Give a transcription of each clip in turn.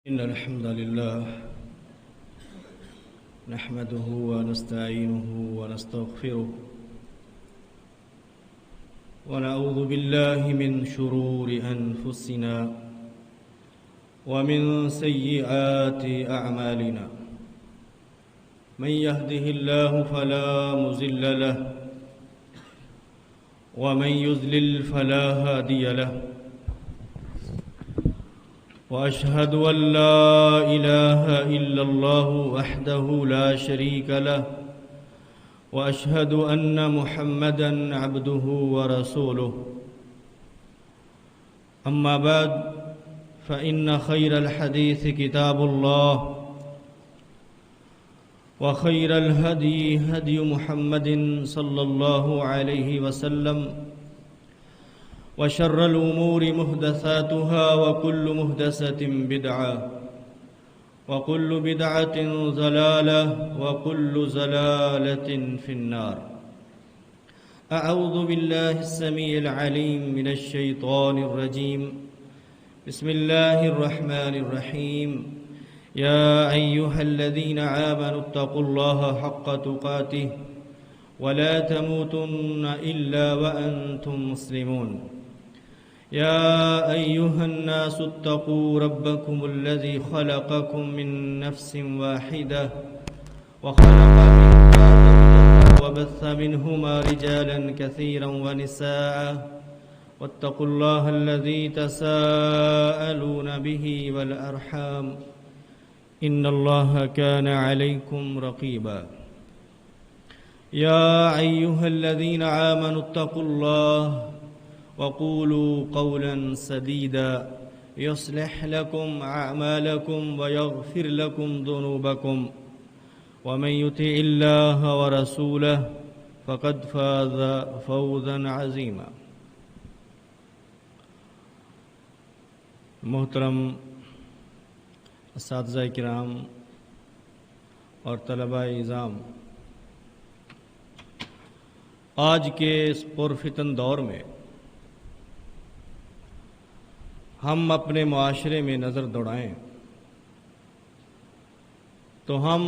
إن الحمد لله نحمده ونستعينه ونستغفره ونعوذ بالله من شرور أنفسنا ومن سيئات أعمالنا من يهده الله فلا مضل له ومن يضلل فلا هادي له وأشهد أن لا إله إلا الله وحده لا شريك له وأشهد أن محمدًا عبده ورسوله أما بعد فإن خير الحديث كتاب الله وخير الهدي هدي محمد صلى الله عليه وسلم وشر الأمور محدثاتها وكل محدثة بدعة وكل بدعة ضلالة وكل ضلالة في النار. أعوذ بالله السميع العليم من الشيطان الرجيم. بسم الله الرحمن الرحيم. يا أيها الذين آمنوا اتقوا الله حق تقاته ولا تموتن إلا وأنتم مسلمون. يا أيها الناس اتقوا ربكم الذي خلقكم من نفس واحدة وخلق منها زوجها وبث منهما رجالا كثيرا ونساء واتقوا الله الذي تساءلون به والأرحام إن الله كان عليكم رقيبا. يا أيها الذين آمنوا اتقوا الله وقولوا قولا سديدا يصلح لكم أعمالكم ويغفر لكم ذنوبكم ومن يطع الله ورسوله فقد فاز فوزا عظيما. محترم اساتذہ کرام اور طلباء اعزام، آج کے اس پرفتن دور میں ہم اپنے معاشرے میں نظر دوڑائیں تو ہم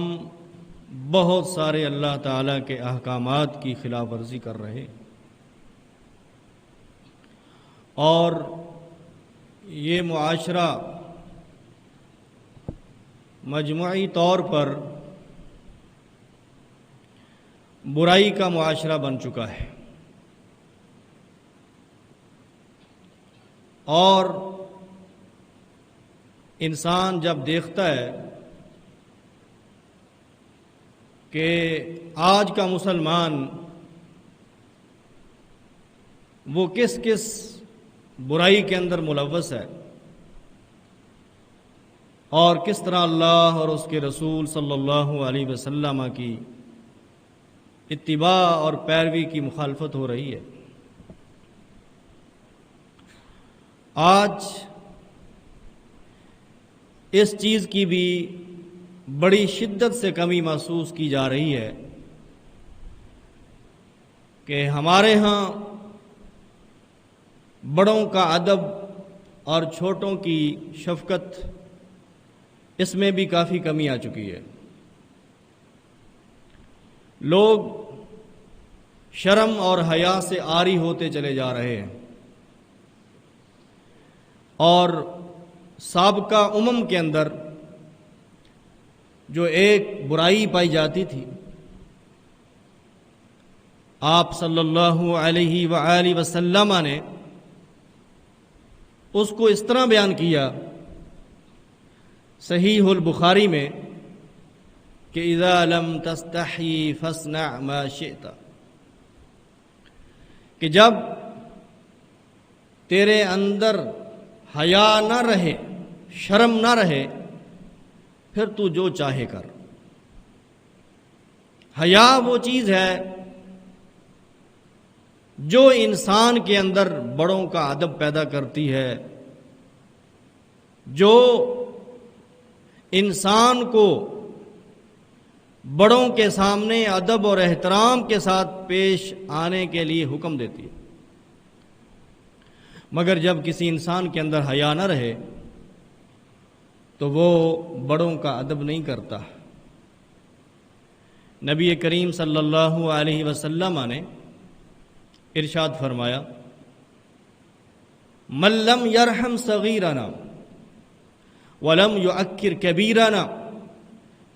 بہت سارے اللہ تعالیٰ کے احکامات کی خلاف ورزی کر رہے اور یہ معاشرہ مجموعی طور پر برائی کا معاشرہ بن چکا ہے اور انسان جب دیکھتا ہے کہ آج کا مسلمان وہ کس کس برائی کے اندر ملوث ہے اور کس طرح اللہ اور اس کے رسول صلی اللہ علیہ وسلم کی اتباع اور پیروی کی مخالفت ہو رہی ہے، آج اس چیز کی بھی بڑی شدت سے کمی محسوس کی جا رہی ہے کہ ہمارے ہاں بڑوں کا ادب اور چھوٹوں کی شفقت، اس میں بھی کافی کمی آ چکی ہے. لوگ شرم اور حیا سے عاری ہوتے چلے جا رہے ہیں اور سابقہ امم کے اندر جو ایک برائی پائی جاتی تھی، آپ صلی اللہ علیہ وآلہ وسلم نے اس کو اس طرح بیان کیا صحیح البخاری میں کہ اذا لم تستحی فاصنع ما شئت، کہ جب تیرے اندر حیا نہ رہے، شرم نہ رہے، پھر تو جو چاہے کر. حیا وہ چیز ہے جو انسان کے اندر بڑوں کا ادب پیدا کرتی ہے، جو انسان کو بڑوں کے سامنے ادب اور احترام کے ساتھ پیش آنے کے لیے حکم دیتی ہے. مگر جب کسی انسان کے اندر حیا نہ رہے تو وہ بڑوں کا ادب نہیں کرتا۔ نبی کریم صلی اللہ علیہ وسلم نے ارشاد فرمایا، من لم یرحم صغیرنا ولم یعکر کبیرنا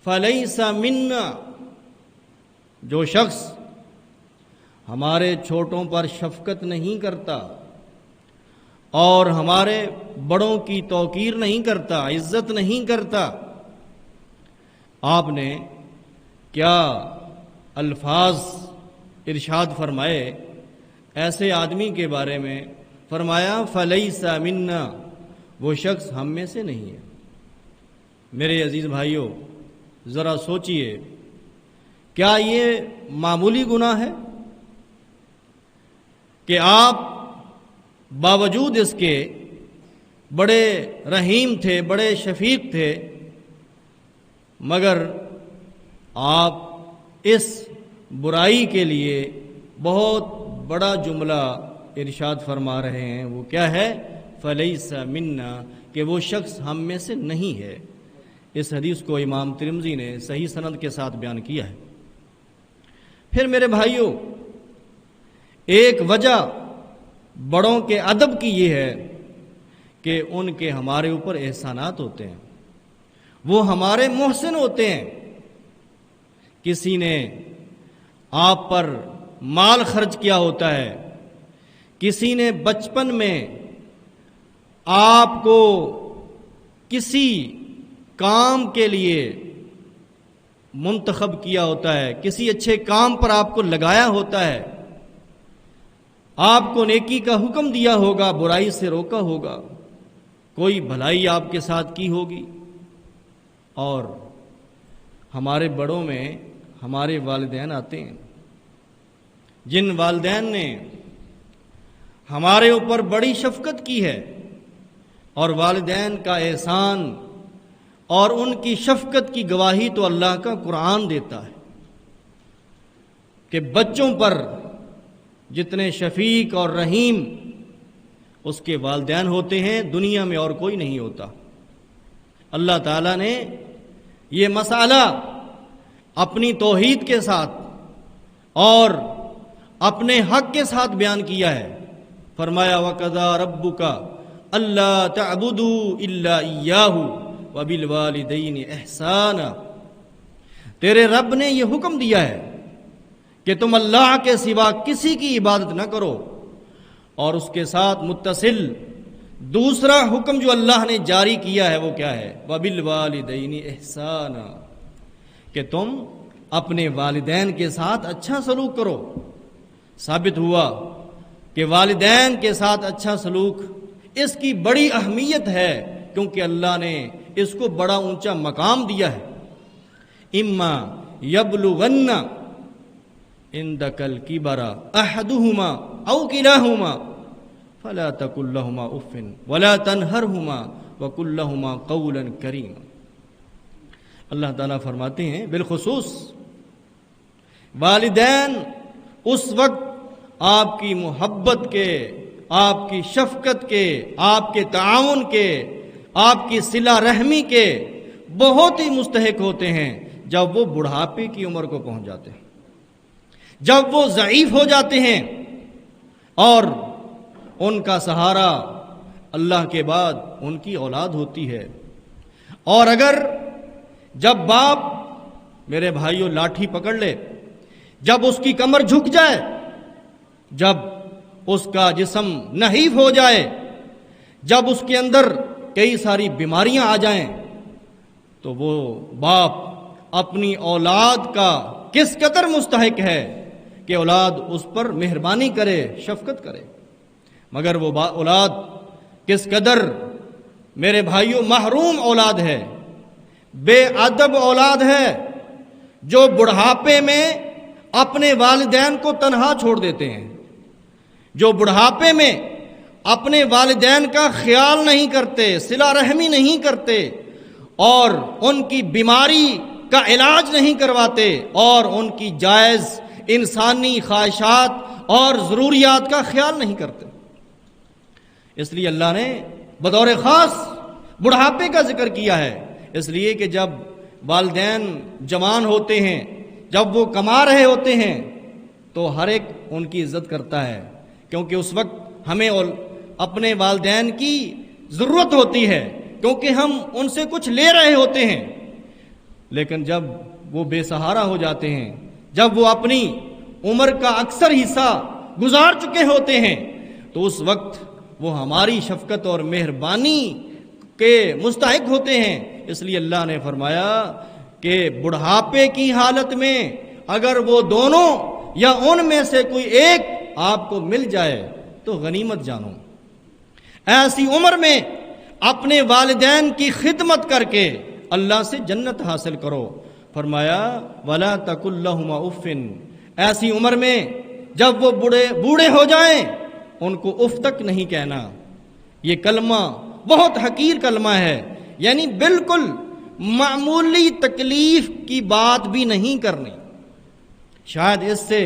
فلیس منا، جو شخص ہمارے چھوٹوں پر شفقت نہیں کرتا اور ہمارے بڑوں کی توقیر نہیں کرتا، عزت نہیں کرتا۔ آپ نے کیا الفاظ ارشاد فرمائے ایسے آدمی کے بارے میں؟ فرمایا فلیس منا، وہ شخص ہم میں سے نہیں ہے۔ میرے عزیز بھائیوں، ذرا سوچئے، کیا یہ معمولی گناہ ہے کہ آپ باوجود اس کے بڑے رحیم تھے، بڑے شفیق تھے، مگر آپ اس برائی کے لیے بہت بڑا جملہ ارشاد فرما رہے ہیں؟ وہ کیا ہے؟ فلیس منا، کہ وہ شخص ہم میں سے نہیں ہے۔ اس حدیث کو امام ترمذی نے صحیح سند کے ساتھ بیان کیا ہے۔ پھر میرے بھائیوں، ایک وجہ بڑوں کے ادب کی یہ ہے کہ ان کے ہمارے اوپر احسانات ہوتے ہیں، وہ ہمارے محسن ہوتے ہیں۔ کسی نے آپ پر مال خرچ کیا ہوتا ہے، کسی نے بچپن میں آپ کو کسی کام کے لیے منتخب کیا ہوتا ہے، کسی اچھے کام پر آپ کو لگایا ہوتا ہے، آپ کو نیکی کا حکم دیا ہوگا، برائی سے روکا ہوگا، کوئی بھلائی آپ کے ساتھ کی ہوگی۔ اور ہمارے بڑوں میں ہمارے والدین آتے ہیں، جن والدین نے ہمارے اوپر بڑی شفقت کی ہے، اور والدین کا احسان اور ان کی شفقت کی گواہی تو اللہ کا قرآن دیتا ہے کہ بچوں پر جتنے شفیق اور رحیم اس کے والدین ہوتے ہیں، دنیا میں اور کوئی نہیں ہوتا۔ اللہ تعالیٰ نے یہ مسئلہ اپنی توحید کے ساتھ اور اپنے حق کے ساتھ بیان کیا ہے۔ فرمایا وَقَضَىٰ رَبُّكَ أَلَّا تَعْبُدُوا إِلَّا إِيَّاهُ وَبِالْوَالِدَيْنِ إِحْسَانًا، تیرے رب نے یہ حکم دیا ہے کہ تم اللہ کے سوا کسی کی عبادت نہ کرو، اور اس کے ساتھ متصل دوسرا حکم جو اللہ نے جاری کیا ہے وہ کیا ہے؟ وَبِالْوَالِدَيْنِ إِحْسَانًا، کہ تم اپنے والدین کے ساتھ اچھا سلوک کرو۔ ثابت ہوا کہ والدین کے ساتھ اچھا سلوک اس کی بڑی اہمیت ہے، کیونکہ اللہ نے اس کو بڑا اونچا مقام دیا ہے۔ اما یبلغن عندک الکبر احدہما او کلاہما فلا تقل لہما اف ولا تنہرہما وقل لہما قولا کریما۔ اللہ تعالیٰ فرماتے ہیں بالخصوص والدین اس وقت آپ کی محبت کے، آپ کی شفقت کے، آپ کے تعاون کے، آپ کی صلہ رحمی کے بہت ہی مستحق ہوتے ہیں جب وہ بڑھاپے کی عمر کو پہنچ جاتے ہیں، جب وہ ضعیف ہو جاتے ہیں اور ان کا سہارا اللہ کے بعد ان کی اولاد ہوتی ہے۔ اور اگر جب باپ، میرے بھائیوں، لاٹھی پکڑ لے، جب اس کی کمر جھک جائے، جب اس کا جسم نحیف ہو جائے، جب اس کے اندر کئی ساری بیماریاں آ جائیں، تو وہ باپ اپنی اولاد کا کس قدر مستحق ہے کہ اولاد اس پر مہربانی کرے، شفقت کرے۔ مگر وہ اولاد کس قدر، میرے بھائیوں، محروم اولاد ہے، بے ادب اولاد ہے، جو بڑھاپے میں اپنے والدین کو تنہا چھوڑ دیتے ہیں، جو بڑھاپے میں اپنے والدین کا خیال نہیں کرتے، صلہ رحمی نہیں کرتے، اور ان کی بیماری کا علاج نہیں کرواتے، اور ان کی جائز انسانی خواہشات اور ضروریات کا خیال نہیں کرتے۔ اس لیے اللہ نے بطور خاص بڑھاپے کا ذکر کیا ہے، اس لیے کہ جب والدین جوان ہوتے ہیں، جب وہ کما رہے ہوتے ہیں تو ہر ایک ان کی عزت کرتا ہے، کیونکہ اس وقت ہمیں اپنے والدین کی ضرورت ہوتی ہے، کیونکہ ہم ان سے کچھ لے رہے ہوتے ہیں۔ لیکن جب وہ بے سہارا ہو جاتے ہیں، جب وہ اپنی عمر کا اکثر حصہ گزار چکے ہوتے ہیں، تو اس وقت وہ ہماری شفقت اور مہربانی کے مستحق ہوتے ہیں۔ اس لیے اللہ نے فرمایا کہ بڑھاپے کی حالت میں اگر وہ دونوں یا ان میں سے کوئی ایک آپ کو مل جائے تو غنیمت جانو۔ ایسی عمر میں اپنے والدین کی خدمت کر کے اللہ سے جنت حاصل کرو۔ فرمایا وَلَا تَقُلْ لَهُمَا اُفٍّ، ایسی عمر میں جب وہ بوڑھے ہو جائیں ان کو اف تک نہیں کہنا۔ یہ کلمہ بہت حقیر کلمہ ہے، یعنی بالکل معمولی تکلیف کی بات بھی نہیں کرنی۔ شاید اس سے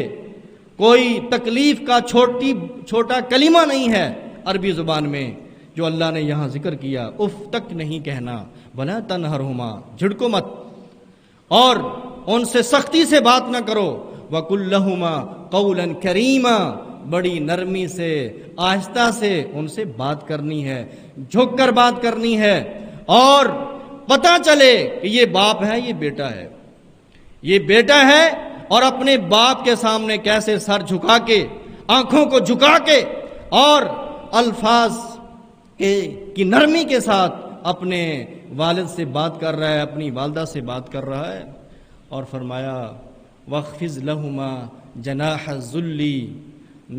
کوئی تکلیف کا چھوٹا کلمہ نہیں ہے عربی زبان میں جو اللہ نے یہاں ذکر کیا، اف تک نہیں کہنا۔ وَلَا تَنْهَرْهُمَا، جھڑکو مت اور ان سے سختی سے بات نہ کرو۔ وَقُلْ لَهُمَا قَوْلًا كَرِيمًا، بڑی نرمی سے آہستہ سے ان سے بات کرنی ہے، جھک کر بات کرنی ہے، اور پتہ چلے کہ یہ باپ ہے، یہ بیٹا ہے، یہ بیٹا ہے، اور اپنے باپ کے سامنے کیسے سر جھکا کے، آنکھوں کو جھکا کے اور الفاظ کی نرمی کے ساتھ اپنے والد سے بات کر رہا ہے، اپنی والدہ سے بات کر رہا ہے۔ اور فرمایا وَاخْفِضْ لَهُمَا جَنَاحَ الذُّلِّ،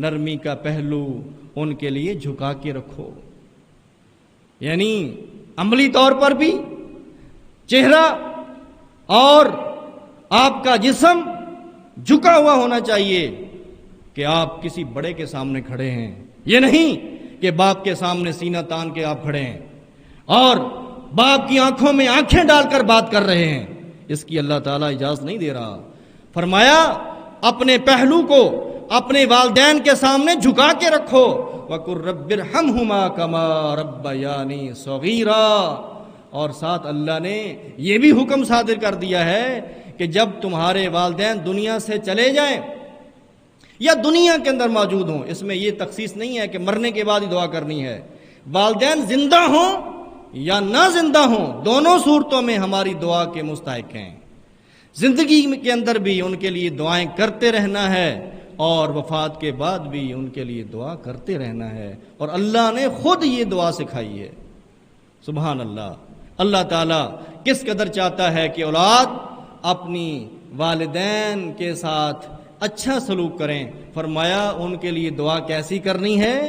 نرمی کا پہلو ان کے لیے جھکا کے رکھو، یعنی عملی طور پر بھی چہرہ اور آپ کا جسم جھکا ہوا ہونا چاہیے کہ آپ کسی بڑے کے سامنے کھڑے ہیں، یہ نہیں کہ باپ کے سامنے سینہ تان کے آپ کھڑے ہیں اور باپ کی آنکھوں میں آنکھیں ڈال کر بات کر رہے ہیں، اس کی اللہ تعالیٰ اجازت نہیں دے رہا۔ فرمایا اپنے پہلو کو اپنے والدین کے سامنے جھکا کے رکھو۔ وَقُلْ رَبِّ ارْحَمْهُمَا كَمَا رَبَّيَانِي صَغِيرًا، اور ساتھ اللہ نے یہ بھی حکم صادر کر دیا ہے کہ جب تمہارے والدین دنیا سے چلے جائیں یا دنیا کے اندر موجود ہوں، اس میں یہ تخصیص نہیں ہے کہ مرنے کے بعد ہی دعا کرنی ہے، والدین زندہ ہوں یا نہ زندہ ہوں، دونوں صورتوں میں ہماری دعا کے مستحق ہیں۔ زندگی کے اندر بھی ان کے لیے دعائیں کرتے رہنا ہے اور وفات کے بعد بھی ان کے لیے دعا کرتے رہنا ہے، اور اللہ نے خود یہ دعا سکھائی ہے۔ سبحان اللہ، اللہ تعالیٰ کس قدر چاہتا ہے کہ اولاد اپنی والدین کے ساتھ اچھا سلوک کریں۔ فرمایا ان کے لیے دعا کیسی کرنی ہے،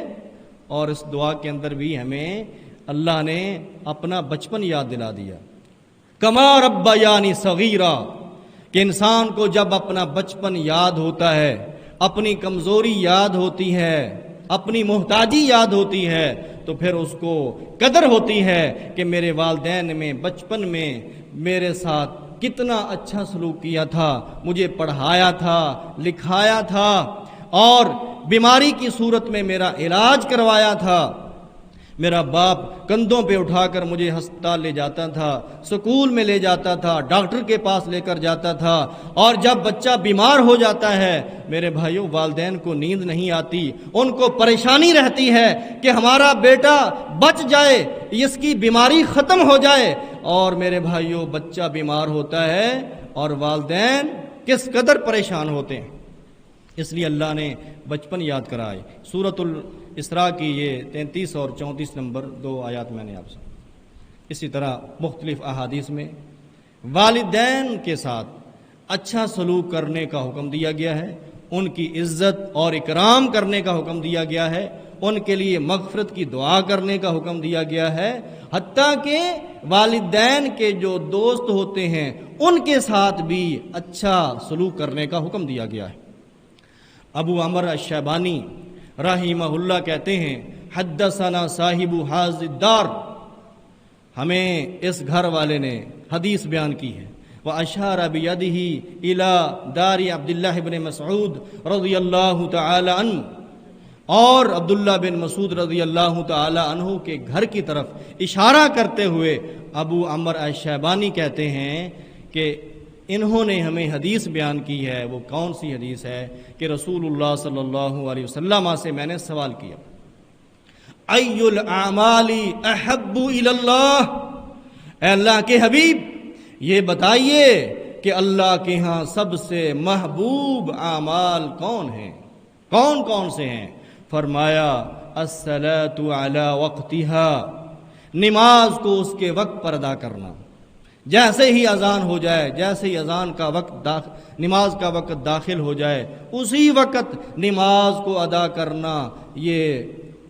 اور اس دعا کے اندر بھی ہمیں اللہ نے اپنا بچپن یاد دلا دیا، کما ربیانی صغیرا، کہ انسان کو جب اپنا بچپن یاد ہوتا ہے، اپنی کمزوری یاد ہوتی ہے، اپنی محتاجی یاد ہوتی ہے، تو پھر اس کو قدر ہوتی ہے کہ میرے والدین میں بچپن میں میرے ساتھ کتنا اچھا سلوک کیا تھا، مجھے پڑھایا تھا، لکھایا تھا، اور بیماری کی صورت میں میرا علاج کروایا تھا، میرا باپ کندھوں پہ اٹھا کر مجھے ہسپتال لے جاتا تھا، سکول میں لے جاتا تھا، ڈاکٹر کے پاس لے کر جاتا تھا، اور جب بچہ بیمار ہو جاتا ہے میرے بھائیوں والدین کو نیند نہیں آتی، ان کو پریشانی رہتی ہے کہ ہمارا بیٹا بچ جائے، اس کی بیماری ختم ہو جائے، اور میرے بھائیوں بچہ بیمار ہوتا ہے اور والدین کس قدر پریشان ہوتے ہیں۔ اس لیے اللہ نے بچپن یاد کرائے۔ سورۃ الاسراء کی یہ 33 اور 34 نمبر 2 آیات میں نے آپ سے، اسی طرح مختلف احادیث میں والدین کے ساتھ اچھا سلوک کرنے کا حکم دیا گیا ہے، ان کی عزت اور اکرام کرنے کا حکم دیا گیا ہے، ان کے لیے مغفرت کی دعا کرنے کا حکم دیا گیا ہے، حتیٰ کہ والدین کے جو دوست ہوتے ہیں ان کے ساتھ بھی اچھا سلوک کرنے کا حکم دیا گیا ہے۔ ابو عمر الشیبانی رحمہ اللہ کہتے ہیں حدثنا صاحب حاض الدار، ہمیں اس گھر والے نے حدیث بیان کی ہے، وَأَشَارَ بِيَدِهِ إِلَى دَارِ عبداللہ بن مسعود رضی اللہ تعالی عنہ، اور عبداللہ بن مسعود رضی اللہ تعالی عنہ کے گھر کی طرف اشارہ کرتے ہوئے ابو عمر الشیبانی کہتے ہیں کہ انہوں نے ہمیں حدیث بیان کی ہے۔ وہ کون سی حدیث ہے؟ کہ رسول اللہ صلی اللہ علیہ وسلم سے میں نے سوال کیا، ای الاعمال احب الی اللہ، اے اللہ کے حبیب یہ بتائیے کہ اللہ کے ہاں سب سے محبوب اعمال کون ہیں، کون کون سے ہیں؟ فرمایا الصلاۃ علی وقتہا، نماز کو اس کے وقت پر ادا کرنا، جیسے ہی اذان ہو جائے، جیسے ہی اذان کا وقت نماز کا وقت داخل ہو جائے اسی وقت نماز کو ادا کرنا، یہ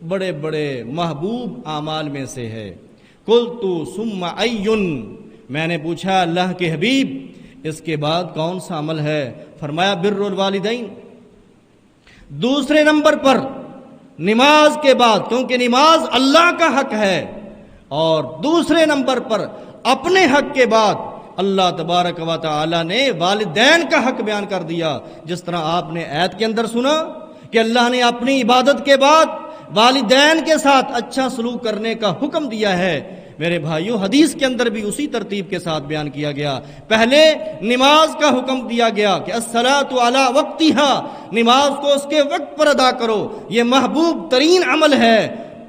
بڑے بڑے محبوب اعمال میں سے ہے۔ قلت ثم ایٌ، میں نے پوچھا اللہ کے حبیب اس کے بعد کون سا عمل ہے؟ فرمایا بر الوالدین، دوسرے نمبر پر نماز کے بعد، کیونکہ نماز اللہ کا حق ہے، اور دوسرے نمبر پر اپنے حق کے بعد اللہ تبارک و تعالی نے والدین کا حق بیان کر دیا۔ جس طرح آپ نے آیت کے اندر سنا کہ اللہ نے اپنی عبادت کے بعد والدین کے ساتھ اچھا سلوک کرنے کا حکم دیا ہے، میرے بھائیو حدیث کے اندر بھی اسی ترتیب کے ساتھ بیان کیا گیا۔ پہلے نماز کا حکم دیا گیا کہ الصلاۃ علی وقتہا، نماز کو اس کے وقت پر ادا کرو، یہ محبوب ترین عمل ہے۔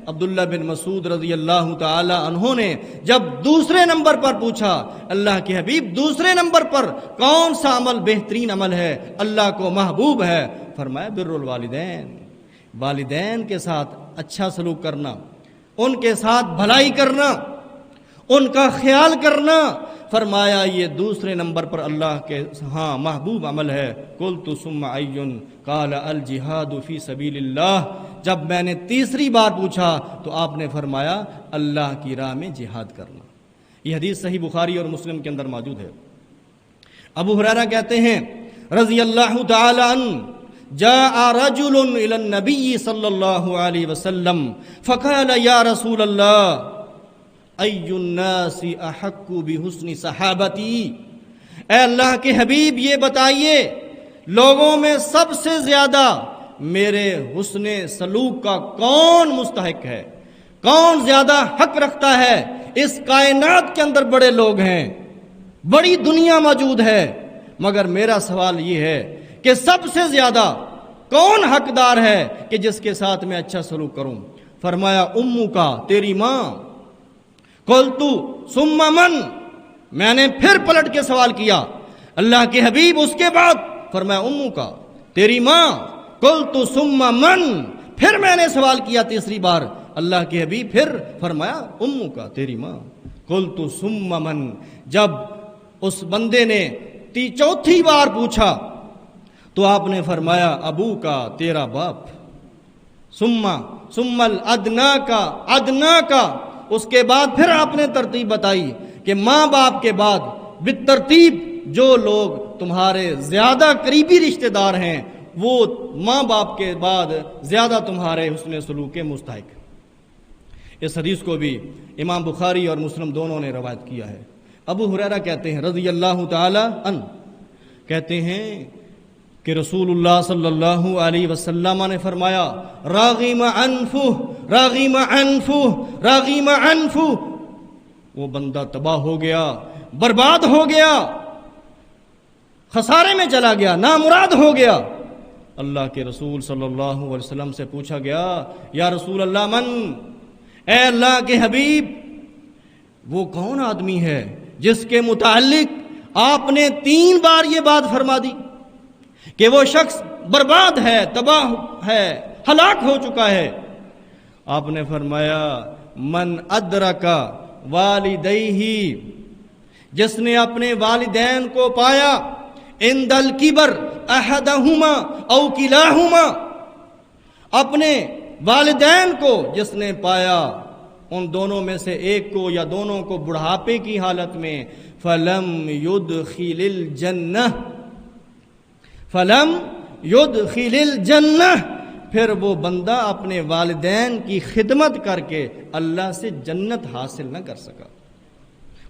عبداللہ بن مسعود رضی اللہ تعالی عنہ نے جب دوسرے نمبر پر پوچھا اللہ کے حبیب دوسرے نمبر پر کون سا عمل بہترین عمل ہے، اللہ کو محبوب ہے؟ فرمایا بر الوالدین، والدین کے ساتھ اچھا سلوک کرنا، ان کے ساتھ بھلائی کرنا، ان کا خیال کرنا۔ فرمایا یہ دوسرے نمبر پر اللہ کے ہاں محبوب عمل ہے۔ قلت ثم ایٌ، قال الجہاد فی سبیل اللہ، جب میں نے تیسری بار پوچھا تو آپ نے فرمایا اللہ کی راہ میں جہاد کرنا۔ یہ حدیث صحیح بخاری اور مسلم کے اندر موجود ہے۔ ابو ہریرہ کہتے ہیں رضی اللہ تعالی عنہ، جاء رجل الى النبی صلی اللہ علیہ وسلم فقال یا رسول اللہ ای الناس احق بحسن صحابتی، اے اللہ کے حبیب یہ بتائیے لوگوں میں سب سے زیادہ میرے حسن سلوک کا کون مستحق ہے، کون زیادہ حق رکھتا ہے؟ اس کائنات کے اندر بڑے لوگ ہیں، بڑی دنیا موجود ہے، مگر میرا سوال یہ ہے کہ سب سے زیادہ کون حقدار ہے کہ جس کے ساتھ میں اچھا سلوک کروں؟ فرمایا امو کا، تیری ماں۔ قلت ثم من، میں نے پھر پلٹ کے سوال کیا اللہ کے حبیب اس کے بعد؟ فرمایا امو کا، تیری ماں۔ قلت ثم من، پھر میں نے سوال کیا تیسری بار اللہ کے حبیب، پھر فرمایا امو کا، تیری ماں۔ قلت ثم من، جب اس بندے نے چوتھی بار پوچھا تو آپ نے فرمایا ابو کا، تیرا باپ۔ ثم الادنا کا، ادنا کا، اس کے بعد پھر آپ نے ترتیب بتائی کہ ماں باپ کے بعد بالترتیب جو لوگ تمہارے زیادہ قریبی رشتہ دار ہیں وہ ماں باپ کے بعد زیادہ تمہارے حسن سلوک کے مستحق۔ اس حدیث کو بھی امام بخاری اور مسلم دونوں نے روایت کیا ہے۔ ابو ہریرہ کہتے ہیں رضی اللہ تعالی عنہ، کہتے ہیں کہ رسول اللہ صلی اللہ علیہ وسلم نے فرمایا راغم انفہ، راغم انفہ، راغم انفہ، وہ بندہ تباہ ہو گیا، برباد ہو گیا، خسارے میں چلا گیا، نامراد ہو گیا۔ اللہ کے رسول صلی اللہ علیہ وسلم سے پوچھا گیا یا رسول اللہ من، اے اللہ کے حبیب وہ کون آدمی ہے جس کے متعلق آپ نے 3 بار یہ بات فرما دی کہ وہ شخص برباد ہے، تباہ ہے، ہلاک ہو چکا ہے؟ آپ نے فرمایا من ادرک والدیہ، جس نے اپنے والدین کو پایا، عند الکبر احدہما او کلاہما، اپنے والدین کو جس نے پایا ان دونوں میں سے ایک کو یا دونوں کو بڑھاپے کی حالت میں، فلم یدخل الجنہ، فلم یدخل الجنہ، پھر وہ بندہ اپنے والدین کی خدمت کر کے اللہ سے جنت حاصل نہ کر سکا۔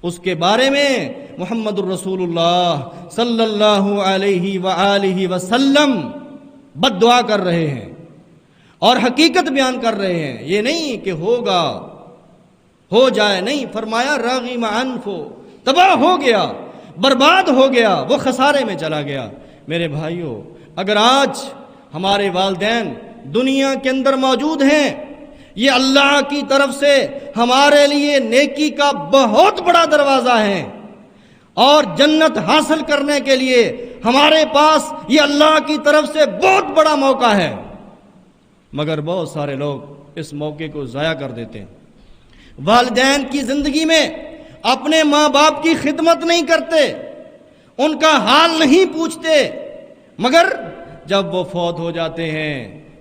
اس کے بارے میں محمد الرسول اللہ صلی اللہ علیہ وآلہ وسلم بد دعا کر رہے ہیں، اور حقیقت بیان کر رہے ہیں، یہ نہیں کہ ہوگا ہو جائے، نہیں، فرمایا راغم عنفو، تباہ ہو گیا، برباد ہو گیا، وہ خسارے میں چلا گیا۔ میرے بھائیوں، اگر آج ہمارے والدین دنیا کے اندر موجود ہیں، یہ اللہ کی طرف سے ہمارے لیے نیکی کا بہت بڑا دروازہ ہے، اور جنت حاصل کرنے کے لیے ہمارے پاس یہ اللہ کی طرف سے بہت بڑا موقع ہے، مگر بہت سارے لوگ اس موقع کو ضائع کر دیتے ہیں۔ والدین کی زندگی میں اپنے ماں باپ کی خدمت نہیں کرتے، ان کا حال نہیں پوچھتے، مگر جب وہ فوت ہو جاتے ہیں،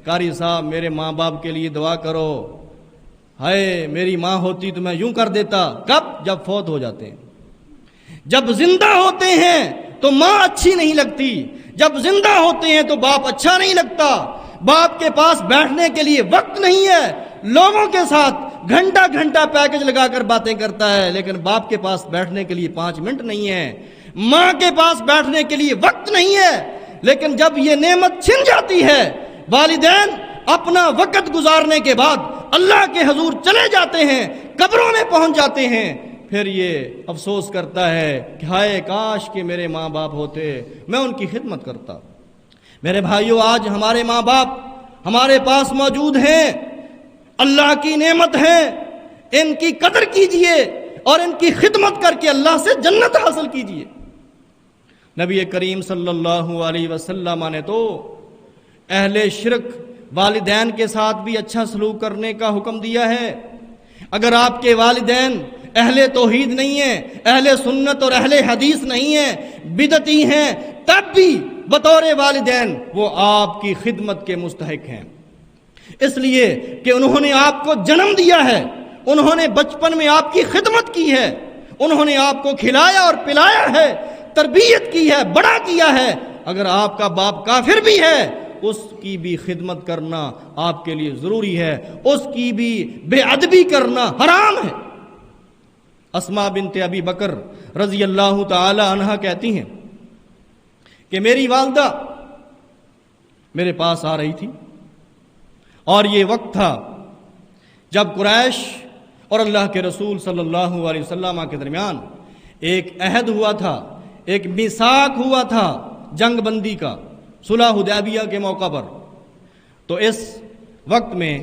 قاری صاحب میرے ماں باپ کے لیے دعا کرو، ہائے میری ماں ہوتی تو میں یوں کر دیتا۔ کب؟ جب فوت ہو جاتے ہیں۔ جب زندہ ہوتے ہیں تو ماں اچھی نہیں لگتی، جب زندہ ہوتے ہیں تو باپ اچھا نہیں لگتا، باپ کے پاس بیٹھنے کے لیے وقت نہیں ہے، لوگوں کے ساتھ گھنٹہ گھنٹہ پیکج لگا کر باتیں کرتا ہے، لیکن باپ کے پاس بیٹھنے کے لیے 5 منٹ نہیں ہے، ماں کے پاس بیٹھنے کے لیے وقت نہیں ہے۔ لیکن جب یہ نعمت چھن جاتی ہے، والدین اپنا وقت گزارنے کے بعد اللہ کے حضور چلے جاتے ہیں، قبروں میں پہنچ جاتے ہیں، پھر یہ افسوس کرتا ہے کہ ہائے کاش کہ میرے ماں باپ ہوتے، میں ان کی خدمت کرتا۔ میرے بھائیوں، آج ہمارے ماں باپ ہمارے پاس موجود ہیں، اللہ کی نعمت ہے، ان کی قدر کیجئے اور ان کی خدمت کر کے اللہ سے جنت حاصل کیجئے۔ نبی کریم صلی اللہ علیہ وسلم نے تو اہل شرک والدین کے ساتھ بھی اچھا سلوک کرنے کا حکم دیا ہے۔ اگر آپ کے والدین اہل توحید نہیں ہیں، اہل سنت اور اہل حدیث نہیں ہیں، بدعتی ہیں، تب بھی بطور والدین وہ آپ کی خدمت کے مستحق ہیں، اس لیے کہ انہوں نے آپ کو جنم دیا ہے، انہوں نے بچپن میں آپ کی خدمت کی ہے، انہوں نے آپ کو کھلایا اور پلایا ہے، تربیت کی ہے، بڑا کیا ہے۔ اگر آپ کا باپ کافر بھی ہے، اس کی بھی خدمت کرنا آپ کے لیے ضروری ہے، اس کی بھی بے ادبی کرنا حرام ہے۔ اسماء بنت ابی بکر رضی اللہ تعالی عنہا کہتی ہیں کہ میری والدہ میرے پاس آ رہی تھی، اور یہ وقت تھا جب قریش اور اللہ کے رسول صلی اللہ علیہ وسلم کے درمیان ایک عہد ہوا تھا، ایک میثاق ہوا تھا جنگ بندی کا، صلح حدیبیہ کے موقع پر۔ تو اس وقت میں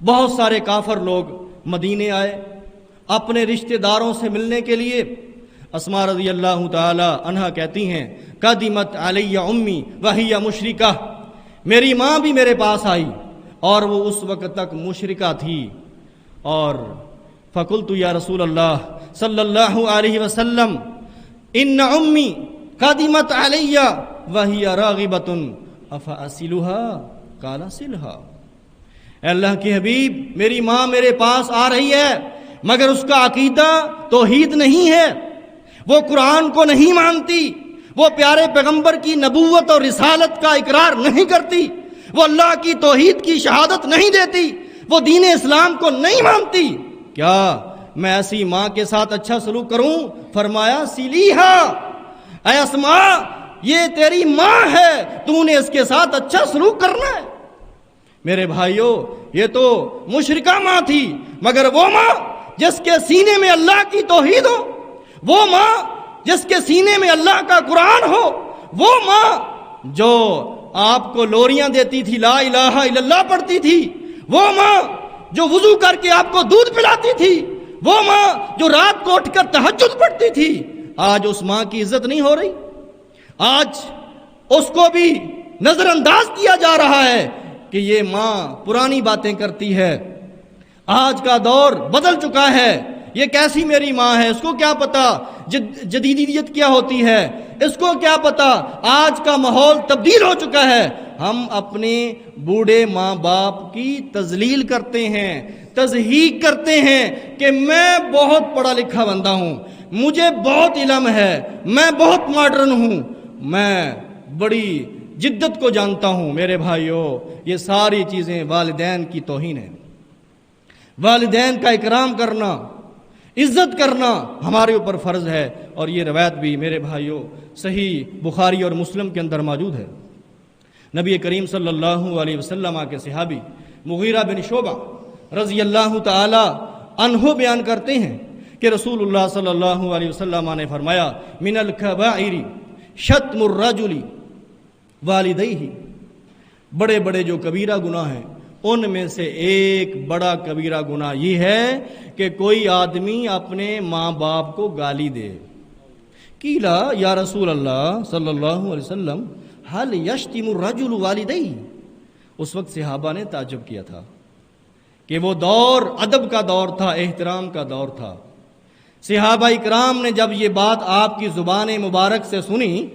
بہت سارے کافر لوگ مدینے آئے اپنے رشتہ داروں سے ملنے کے لیے۔ اسماء رضی اللہ تعالی عنہا کہتی ہیں قدمت علی امی وہی مشرکہ، میری ماں بھی میرے پاس آئی اور وہ اس وقت تک مشرکہ تھی، اور فقلت یا رسول اللہ صلی اللہ علیہ وسلم ان امی قدمت علی وہی راغبۃ افاصلها قال صلها، اے اللہ کے حبیب میری ماں میرے پاس آ رہی ہے، مگر اس کا عقیدہ توحید نہیں ہے، وہ قرآن کو نہیں مانتی، وہ پیارے پیغمبر کی نبوت اور رسالت کا اقرار نہیں کرتی، وہ اللہ کی توحید کی شہادت نہیں دیتی، وہ دین اسلام کو نہیں مانتی، کیا میں ایسی ماں کے ساتھ اچھا سلوک کروں؟ فرمایا سلیہا، اے اسماء یہ تیری ماں ہے، تو نے اس کے ساتھ اچھا سلوک کرنا ہے۔ میرے بھائیوں، یہ تو مشرکہ ماں تھی، مگر وہ ماں جس کے سینے میں اللہ کی توحید ہو، وہ ماں جس کے سینے میں اللہ کا قرآن ہو، وہ ماں جو آپ کو لوریاں دیتی تھی، لا الہ الا اللہ پڑھتی تھی، وہ ماں جو وضو کر کے آپ کو دودھ پلاتی تھی، وہ ماں جو رات کو اٹھ کر تہجد پڑھتی تھی، آج اس ماں کی عزت نہیں ہو رہی، آج اس کو بھی نظر انداز کیا جا رہا ہے کہ یہ ماں پرانی باتیں کرتی ہے۔ آج کا دور بدل چکا ہے، یہ کیسی میری ماں ہے، اس کو کیا پتا جدیدیت کیا ہوتی ہے، اس کو کیا پتا آج کا ماحول تبدیل ہو چکا ہے۔ ہم اپنے بوڑھے ماں باپ کی تذلیل کرتے ہیں، تضحیق کرتے ہیں کہ میں بہت پڑھا لکھا بندہ ہوں، مجھے بہت علم ہے، میں بہت ماڈرن ہوں، میں بڑی جدت کو جانتا ہوں۔ میرے بھائیوں، یہ ساری چیزیں والدین کی توہین ہے۔ والدین کا اکرام کرنا، عزت کرنا ہمارے اوپر فرض ہے، اور یہ روایت بھی میرے بھائیوں صحیح بخاری اور مسلم کے اندر موجود ہے۔ نبی کریم صلی اللہ علیہ وسلم کے صحابی مغیرہ بن شعبہ رضی اللہ تعالی عنہ بیان کرتے ہیں کہ رسول اللہ صلی اللہ علیہ وسلم نے فرمایا من الکبائر شتم الرجل والدیہ، بڑے بڑے جو کبیرہ گناہ ہیں ان میں سے ایک بڑا کبیرہ گناہ یہ ہے کہ کوئی آدمی اپنے ماں باپ کو گالی دے۔ قیلا یا رسول اللہ صلی اللہ علیہ وسلم حل یشتم الرجل والدیہ، اس وقت صحابہ نے تعجب کیا تھا کہ وہ دور ادب کا دور تھا، احترام کا دور تھا۔ صحابہ اکرام نے جب یہ بات آپ کی زبان مبارک سے سنی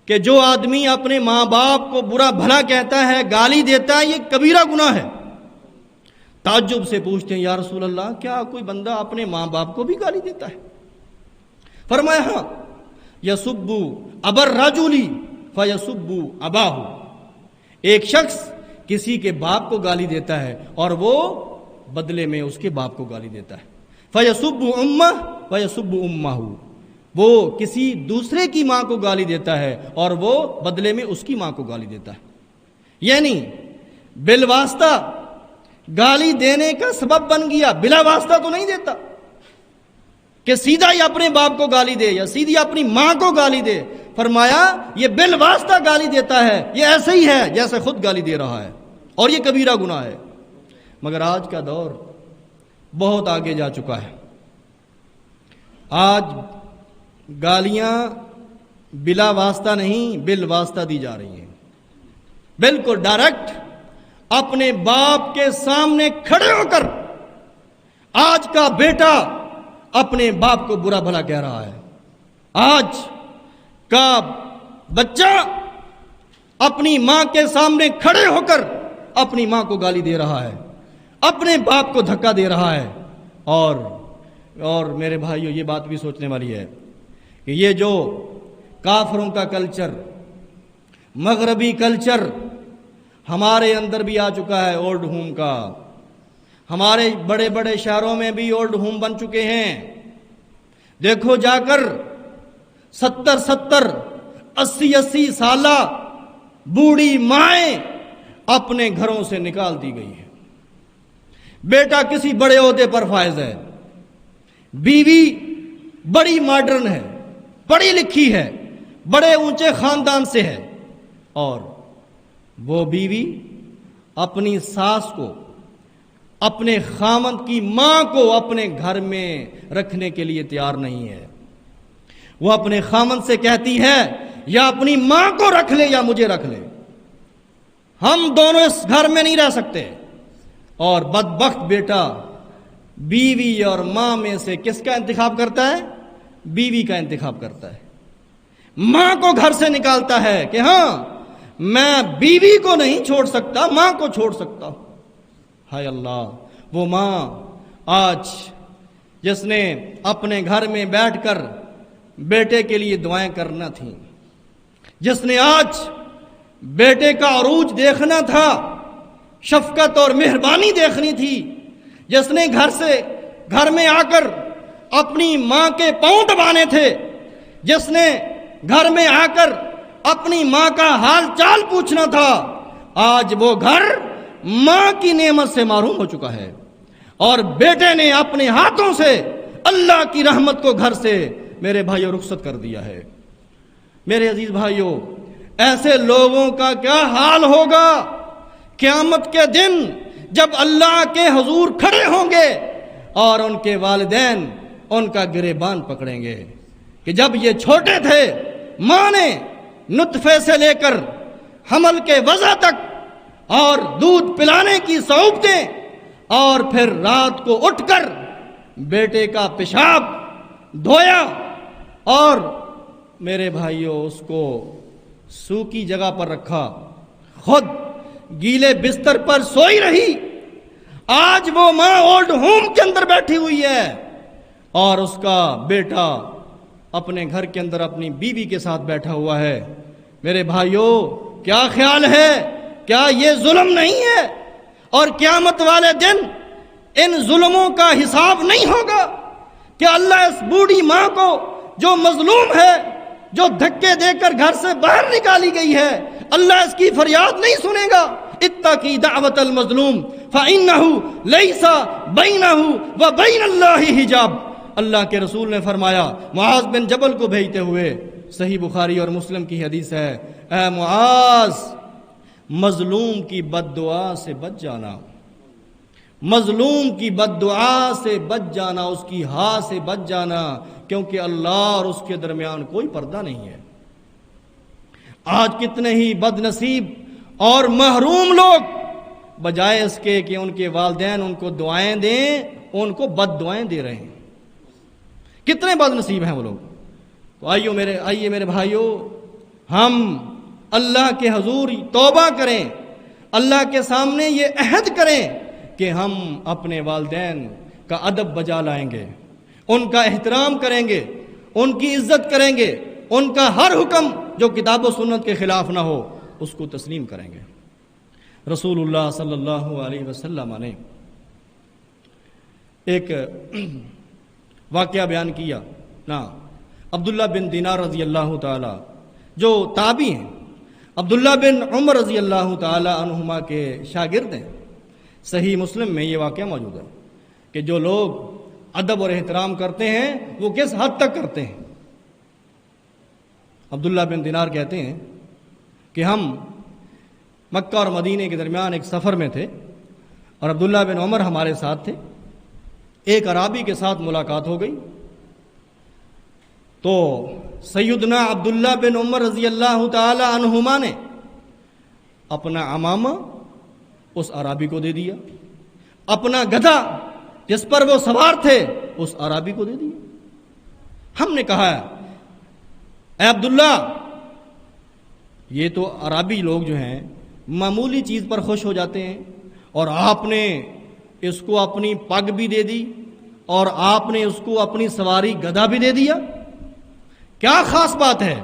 کہ جو آدمی اپنے ماں باپ کو برا بھلا کہتا ہے، گالی دیتا ہے، یہ کبیرہ گناہ ہے، تعجب سے پوچھتے ہیں یا رسول اللہ کیا کوئی بندہ اپنے ماں باپ کو بھی گالی دیتا ہے؟ فرمایا ہاں، یسب ابا الرجل فیسب اباہ، ایک شخص کسی کے باپ کو گالی دیتا ہے اور وہ بدلے میں اس کے باپ کو گالی دیتا ہے۔ فیسب امہ فیسب امہ، وہ کسی دوسرے کی ماں کو گالی دیتا ہے اور وہ بدلے میں اس کی ماں کو گالی دیتا ہے، یعنی بالواسطہ گالی دینے کا سبب بن گیا، بلا واسطہ تو نہیں دیتا کہ سیدھا ہی اپنے باپ کو گالی دے یا سیدھی اپنی ماں کو گالی دے۔ فرمایا یہ بالواسطہ گالی دیتا ہے، یہ ایسے ہی ہے جیسے خود گالی دے رہا ہے، اور یہ کبیرہ گناہ ہے۔ مگر آج کا دور بہت آگے جا چکا ہے، آج گالیاں بلا واسطہ نہیں بالواسطہ دی جا رہی ہیں، بالکل ڈائریکٹ اپنے باپ کے سامنے کھڑے ہو کر آج کا بیٹا اپنے باپ کو برا بھلا کہہ رہا ہے، آج کا بچہ اپنی ماں کے سامنے کھڑے ہو کر اپنی ماں کو گالی دے رہا ہے، اپنے باپ کو دھکا دے رہا ہے۔ اور میرے بھائیو یہ بات بھی سوچنے والی ہے کہ یہ جو کافروں کا کلچر، مغربی کلچر ہمارے اندر بھی آ چکا ہے، اولڈ ہوم کا، ہمارے بڑے بڑے شہروں میں بھی اولڈ ہوم بن چکے ہیں۔ دیکھو جا کر 70 80 سالہ بوڑھی مائیں اپنے گھروں سے نکال دی گئی ہیں، بیٹا کسی بڑے عہدے پر فائز ہے، بیوی بڑی ماڈرن ہے، پڑھی لکھی ہے، بڑے اونچے خاندان سے ہے، اور وہ بیوی اپنی ساس کو، اپنے خامند کی ماں کو اپنے گھر میں رکھنے کے لیے تیار نہیں ہے۔ وہ اپنے خامند سے کہتی ہے یا اپنی ماں کو رکھ لے یا مجھے رکھ لے، ہم دونوں اس گھر میں نہیں رہ سکتے۔ اور بدبخت بیٹا بیوی اور ماں میں سے کس کا انتخاب کرتا ہے؟ بیوی کا انتخاب کرتا ہے، ماں کو گھر سے نکالتا ہے کہ ہاں میں بیوی کو نہیں چھوڑ سکتا، ماں کو چھوڑ سکتا ہوں۔ ہائے اللہ، وہ ماں آج جس نے اپنے گھر میں بیٹھ کر بیٹے کے لیے دعائیں کرنا تھیں، جس نے آج بیٹے کا عروج دیکھنا تھا، شفقت اور مہربانی دیکھنی تھی، جس نے گھر میں آ کر اپنی ماں کے پاؤں دبانے تھے، جس نے گھر میں آ کر اپنی ماں کا حال چال پوچھنا تھا، آج وہ گھر ماں کی نعمت سے محروم ہو چکا ہے، اور بیٹے نے اپنے ہاتھوں سے اللہ کی رحمت کو گھر سے میرے بھائیوں رخصت کر دیا ہے۔ میرے عزیز بھائیوں، ایسے لوگوں کا کیا حال ہوگا قیامت کے دن جب اللہ کے حضور کھڑے ہوں گے اور ان کے والدین ان کا گریبان پکڑیں گے کہ جب یہ چھوٹے تھے، ماں نے نطفے سے لے کر حمل کے وضع تک اور دودھ پلانے کی صعوبتیں، اور پھر رات کو اٹھ کر بیٹے کا پیشاب دھویا اور میرے بھائیوں اس کو سوکھی جگہ پر رکھا، خود گیلے بستر پر سوئی رہی۔ آج وہ ماں اولڈ ہوم کے اندر بیٹھی ہوئی ہے اور اس کا بیٹا اپنے گھر کے اندر اپنی بیوی کے ساتھ بیٹھا ہوا ہے۔ میرے بھائیوں، کیا خیال ہے؟ کیا یہ ظلم نہیں ہے؟ اور قیامت والے دن ان ظلموں کا حساب نہیں ہوگا کہ اللہ اس بوڑھی ماں کو جو مظلوم ہے، جو دھکے دے کر گھر سے باہر نکالی گئی ہے، اللہ اس کی فریاد نہیں سنے گا. اتقی دعوت المظلوم فإنہ لیس بینہ وبین اللہ حجاب. اللہ کے رسول نے فرمایا معاذ بن جبل کو بھیجتے ہوئے، صحیح بخاری اور مسلم کی حدیث ہے، اے معاذ مظلوم کی بد دعا سے بچ جانا، مظلوم کی بد دعا سے بچ جانا، اس کی ہاں سے بچ جانا، کیونکہ اللہ اور اس کے درمیان کوئی پردہ نہیں ہے. آج کتنے ہی بد نصیب اور محروم لوگ بجائے اس کے کہ ان کے والدین ان کو دعائیں دیں، ان کو بد دعائیں دے رہے ہیں. کتنے بد نصیب ہیں وہ لوگ. تو آئیے میرے بھائیوں، ہم اللہ کے حضور توبہ کریں، اللہ کے سامنے یہ عہد کریں کہ ہم اپنے والدین کا ادب بجا لائیں گے، ان کا احترام کریں گے، ان کی عزت کریں گے، ان کا ہر حکم جو کتاب و سنت کے خلاف نہ ہو اس کو تسلیم کریں گے. رسول اللہ صلی اللہ علیہ وسلم نے ایک واقعہ بیان کیا نا. عبداللہ بن دینار رضی اللہ تعالی جو تابعی ہیں، عبداللہ بن عمر رضی اللہ تعالی عنہما کے شاگرد ہیں. صحیح مسلم میں یہ واقعہ موجود ہے کہ جو لوگ ادب اور احترام کرتے ہیں وہ کس حد تک کرتے ہیں. عبداللہ بن دینار کہتے ہیں کہ ہم مکہ اور مدینے کے درمیان ایک سفر میں تھے اور عبداللہ بن عمر ہمارے ساتھ تھے. ایک اعرابی کے ساتھ ملاقات ہو گئی تو سیدنا عبداللہ بن عمر رضی اللہ تعالی عنہما نے اپنا عمامہ اس اعرابی کو دے دیا، اپنا گدھا جس پر وہ سوار تھے اس اعرابی کو دے دیا. ہم نے کہا اے عبداللہ، یہ تو اعرابی لوگ جو ہیں معمولی چیز پر خوش ہو جاتے ہیں اور آپ نے اس کو اپنی پگ بھی دے دی اور آپ نے اس کو اپنی سواری گدھا بھی دے دیا، کیا خاص بات ہے؟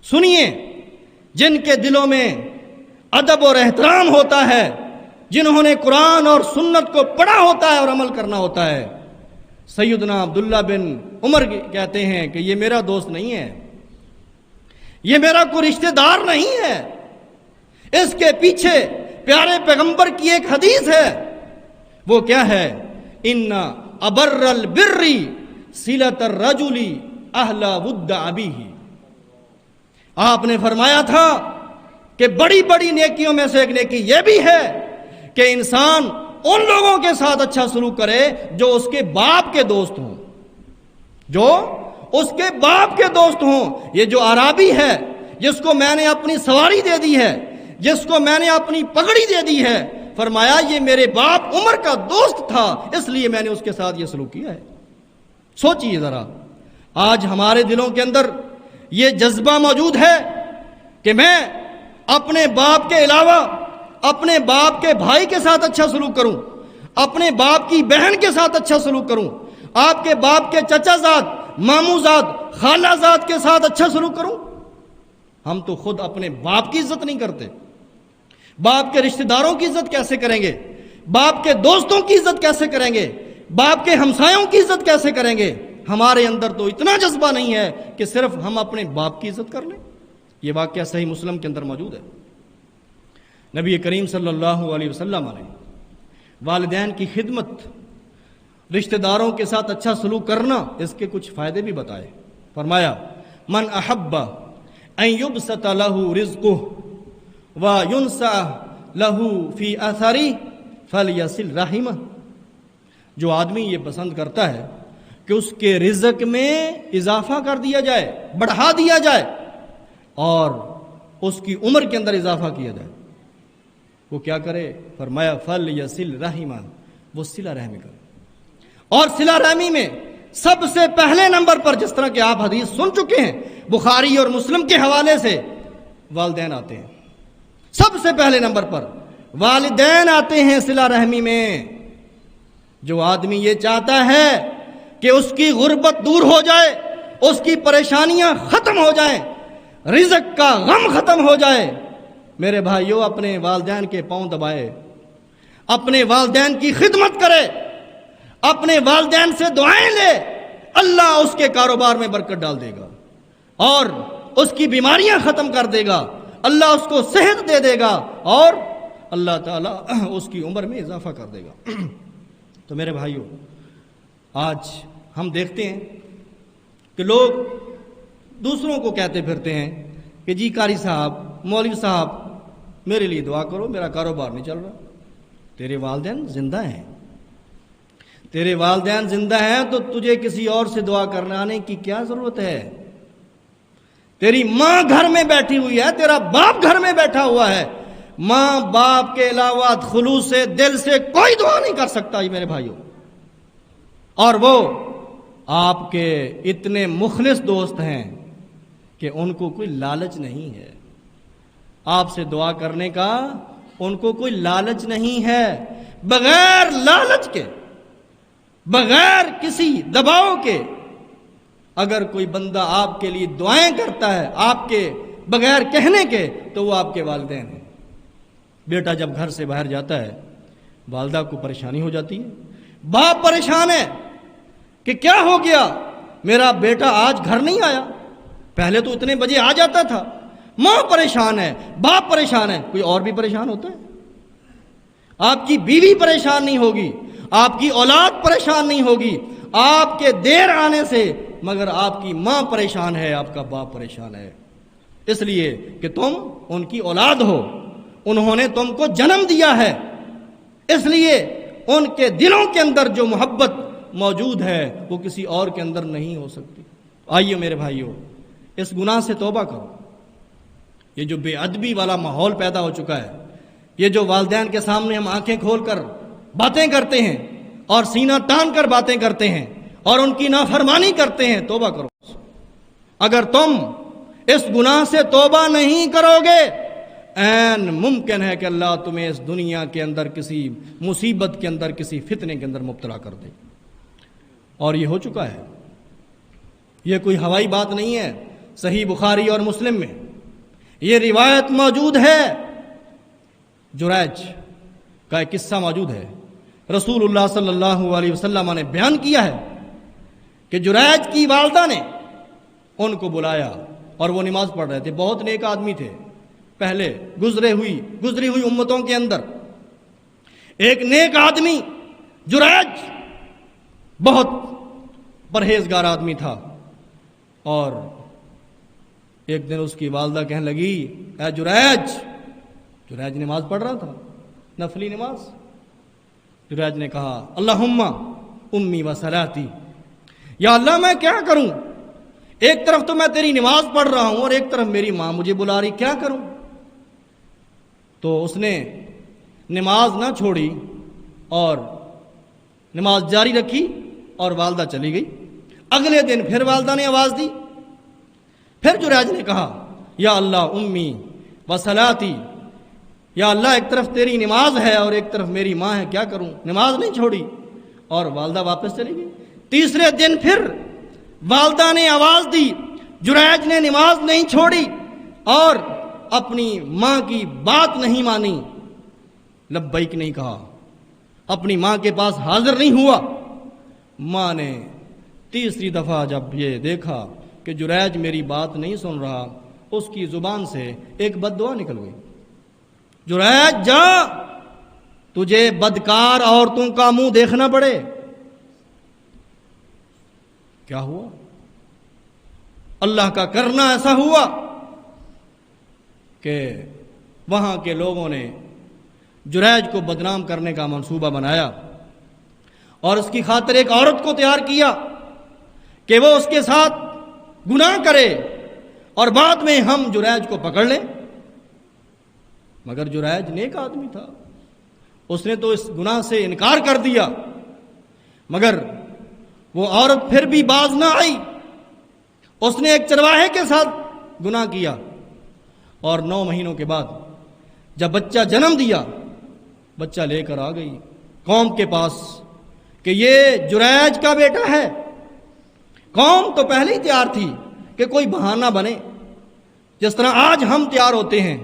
سنیے، جن کے دلوں میں ادب اور احترام ہوتا ہے، جنہوں نے قرآن اور سنت کو پڑھا ہوتا ہے اور عمل کرنا ہوتا ہے، سیدنا عبداللہ بن عمر کہتے ہیں کہ یہ میرا دوست نہیں ہے، یہ میرا کوئی رشتہ دار نہیں ہے. اس کے پیچھے پیارے پیغمبر کی ایک حدیث ہے، وہ کیا ہے؟ ان ابر البر صلۃ الرجل اہل ود ابیہ. آپ نے فرمایا تھا کہ بڑی بڑی نیکیوں میں سے ایک نیکی یہ بھی ہے کہ انسان ان لوگوں کے ساتھ اچھا سلوک کرے جو اس کے باپ کے دوست ہوں، جو اس کے باپ کے دوست ہوں. یہ جو اعرابی ہے جس کو میں نے اپنی سواری دے دی ہے، جس کو میں نے اپنی پگڑی دے دی ہے، فرمایا یہ میرے باپ عمر کا دوست تھا، اس لیے میں نے اس کے ساتھ یہ سلوک کیا ہے. سوچئے ذرا، آج ہمارے دلوں کے اندر یہ جذبہ موجود ہے کہ میں اپنے باپ کے علاوہ اپنے باپ کے بھائی کے ساتھ اچھا سلوک کروں، اپنے باپ کی بہن کے ساتھ اچھا سلوک کروں، آپ کے باپ کے چچا زاد، ماموں زاد، خالہ زاد کے ساتھ اچھا سلوک کروں. ہم تو خود اپنے باپ کی عزت نہیں کرتے. باپ کے رشتہ داروں کی عزت کیسے کریں گے؟ باپ کے دوستوں کی عزت کیسے کریں گے؟ باپ کے ہمسایوں کی عزت کیسے کریں گے؟ ہمارے اندر تو اتنا جذبہ نہیں ہے کہ صرف ہم اپنے باپ کی عزت کر لیں. یہ واقعہ صحیح مسلم کے اندر موجود ہے. نبی کریم صلی اللہ علیہ وسلم نے والدین کی خدمت، رشتہ داروں کے ساتھ اچھا سلوک کرنا، اس کے کچھ فائدے بھی بتائے. فرمایا من احب ان یبسط لہ رزقہ وینسع لہ فی اثرہ فلیصل رحمہ. جو آدمی یہ پسند کرتا ہے کہ اس کے رزق میں اضافہ کر دیا جائے، بڑھا دیا جائے اور اس کی عمر کے اندر اضافہ کیا جائے، وہ کیا کرے؟ فرمایا فلیصل رحمہ، وہ صلہ رحمی کرے. اور صلہ رحمی میں سب سے پہلے نمبر پر، جس طرح کہ آپ حدیث سن چکے ہیں بخاری اور مسلم کے حوالے سے، والدین آتے ہیں. سب سے پہلے نمبر پر والدین آتے ہیں صلہ رحمی میں. جو آدمی یہ چاہتا ہے کہ اس کی غربت دور ہو جائے، اس کی پریشانیاں ختم ہو جائیں، رزق کا غم ختم ہو جائے، میرے بھائیوں اپنے والدین کے پاؤں دبائے، اپنے والدین کی خدمت کرے، اپنے والدین سے دعائیں لے، اللہ اس کے کاروبار میں برکت ڈال دے گا اور اس کی بیماریاں ختم کر دے گا اللہ اس کو صحت دے دے گا اور اللہ تعالیٰ اس کی عمر میں اضافہ کر دے گا۔ تو میرے بھائیوں، آج ہم دیکھتے ہیں کہ لوگ دوسروں کو کہتے پھرتے ہیں کہ جی قاری صاحب، مولوی صاحب، میرے لیے دعا کرو، میرا کاروبار نہیں چل رہا۔ تیرے والدین زندہ ہیں، تیرے والدین زندہ ہیں تو تجھے کسی اور سے دعا کرنے کی کیا ضرورت ہے؟ تیری ماں گھر میں بیٹھی ہوئی ہے، تیرا باپ گھر میں بیٹھا ہوا ہے، ماں باپ کے علاوہ خلوص سے دل سے کوئی دعا نہیں کر سکتا جی میرے بھائیوں، اور وہ آپ کے اتنے مخلص دوست ہیں کہ ان کو کوئی لالچ نہیں ہے آپ سے دعا کرنے کا، ان کو کوئی لالچ نہیں ہے۔ بغیر لالچ کے، بغیر کسی دباؤ کے اگر کوئی بندہ آپ کے لیے دعائیں کرتا ہے آپ کے بغیر کہنے کے، تو وہ آپ کے والدین ہیں۔ بیٹا جب گھر سے باہر جاتا ہے، والدہ کو پریشانی ہو جاتی ہے، باپ پریشان ہے کہ کیا ہو گیا، میرا بیٹا آج گھر نہیں آیا، پہلے تو اتنے بجے آ جاتا تھا۔ ماں پریشان ہے، باپ پریشان ہے، کوئی اور بھی پریشان ہوتا ہے؟ آپ کی بیوی پریشان نہیں ہوگی، آپ کی اولاد پریشان نہیں ہوگی آپ کے دیر آنے سے، مگر آپ کی ماں پریشان ہے، آپ کا باپ پریشان ہے، اس لیے کہ تم ان کی اولاد ہو، انہوں نے تم کو جنم دیا ہے، اس لیے ان کے دلوں کے اندر جو محبت موجود ہے وہ کسی اور کے اندر نہیں ہو سکتی۔ آئیے میرے بھائیوں، اس گناہ سے توبہ کرو۔ یہ جو بے ادبی والا ماحول پیدا ہو چکا ہے، یہ جو والدین کے سامنے ہم آنکھیں کھول کر باتیں کرتے ہیں اور سینہ تان کر باتیں کرتے ہیں اور ان کی نافرمانی کرتے ہیں، توبہ کرو۔ اگر تم اس گناہ سے توبہ نہیں کرو گے، عین ممکن ہے کہ اللہ تمہیں اس دنیا کے اندر کسی مصیبت کے اندر، کسی فتنے کے اندر مبتلا کر دے، اور یہ ہو چکا ہے۔ یہ کوئی ہوائی بات نہیں ہے، صحیح بخاری اور مسلم میں یہ روایت موجود ہے، جریج کا ایک قصہ موجود ہے۔ رسول اللہ صلی اللہ علیہ وسلم نے بیان کیا ہے کہ جریج کی والدہ نے ان کو بلایا اور وہ نماز پڑھ رہے تھے، بہت نیک آدمی تھے، پہلے گزری ہوئی امتوں کے اندر ایک نیک آدمی جریج بہت پرہیزگار آدمی تھا، اور ایک دن اس کی والدہ کہنے لگی، اے جریج نماز پڑھ رہا تھا، نفلی نماز۔ جریج نے کہا، اللہم امی و صلاتی، یا اللہ میں کیا کروں، ایک طرف تو میں تیری نماز پڑھ رہا ہوں اور ایک طرف میری ماں مجھے بلا رہی، کیا کروں؟ تو اس نے نماز نہ چھوڑی اور نماز جاری رکھی اور والدہ چلی گئی۔ اگلے دن پھر والدہ نے آواز دی، پھر جریج نے کہا، یا اللہ امی و صلاتی، یا اللہ ایک طرف تیری نماز ہے اور ایک طرف میری ماں ہے، کیا کروں؟ نماز نہیں چھوڑی اور والدہ واپس چلی گئی۔ تیسرے دن پھر والدہ نے آواز دی، جریج نے نماز نہیں چھوڑی اور اپنی ماں کی بات نہیں مانی، لبیک نہیں کہا، اپنی ماں کے پاس حاضر نہیں ہوا۔ ماں نے تیسری دفعہ جب یہ دیکھا کہ جریج میری بات نہیں سن رہا، اس کی زبان سے ایک بد دعا نکل گئی، جریج جا، تجھے بدکار عورتوں کا منہ دیکھنا پڑے۔ کیا ہوا؟ اللہ کا کرنا ایسا ہوا کہ وہاں کے لوگوں نے جریج کو بدنام کرنے کا منصوبہ بنایا اور اس کی خاطر ایک عورت کو تیار کیا کہ وہ اس کے ساتھ گناہ کرے اور بعد میں ہم جریج کو پکڑ لیں۔ مگر جریج نیک آدمی تھا، اس نے تو اس گناہ سے انکار کر دیا، مگر وہ عورت پھر بھی باز نہ آئی، اس نے ایک چرواہے کے ساتھ گناہ کیا، اور 9 مہینوں کے بعد جب بچہ جنم دیا، بچہ لے کر آ گئی قوم کے پاس کہ یہ جریج کا بیٹا ہے۔ قوم تو پہلے ہی تیار تھی کہ کوئی بہانہ بنے، جس طرح آج ہم تیار ہوتے ہیں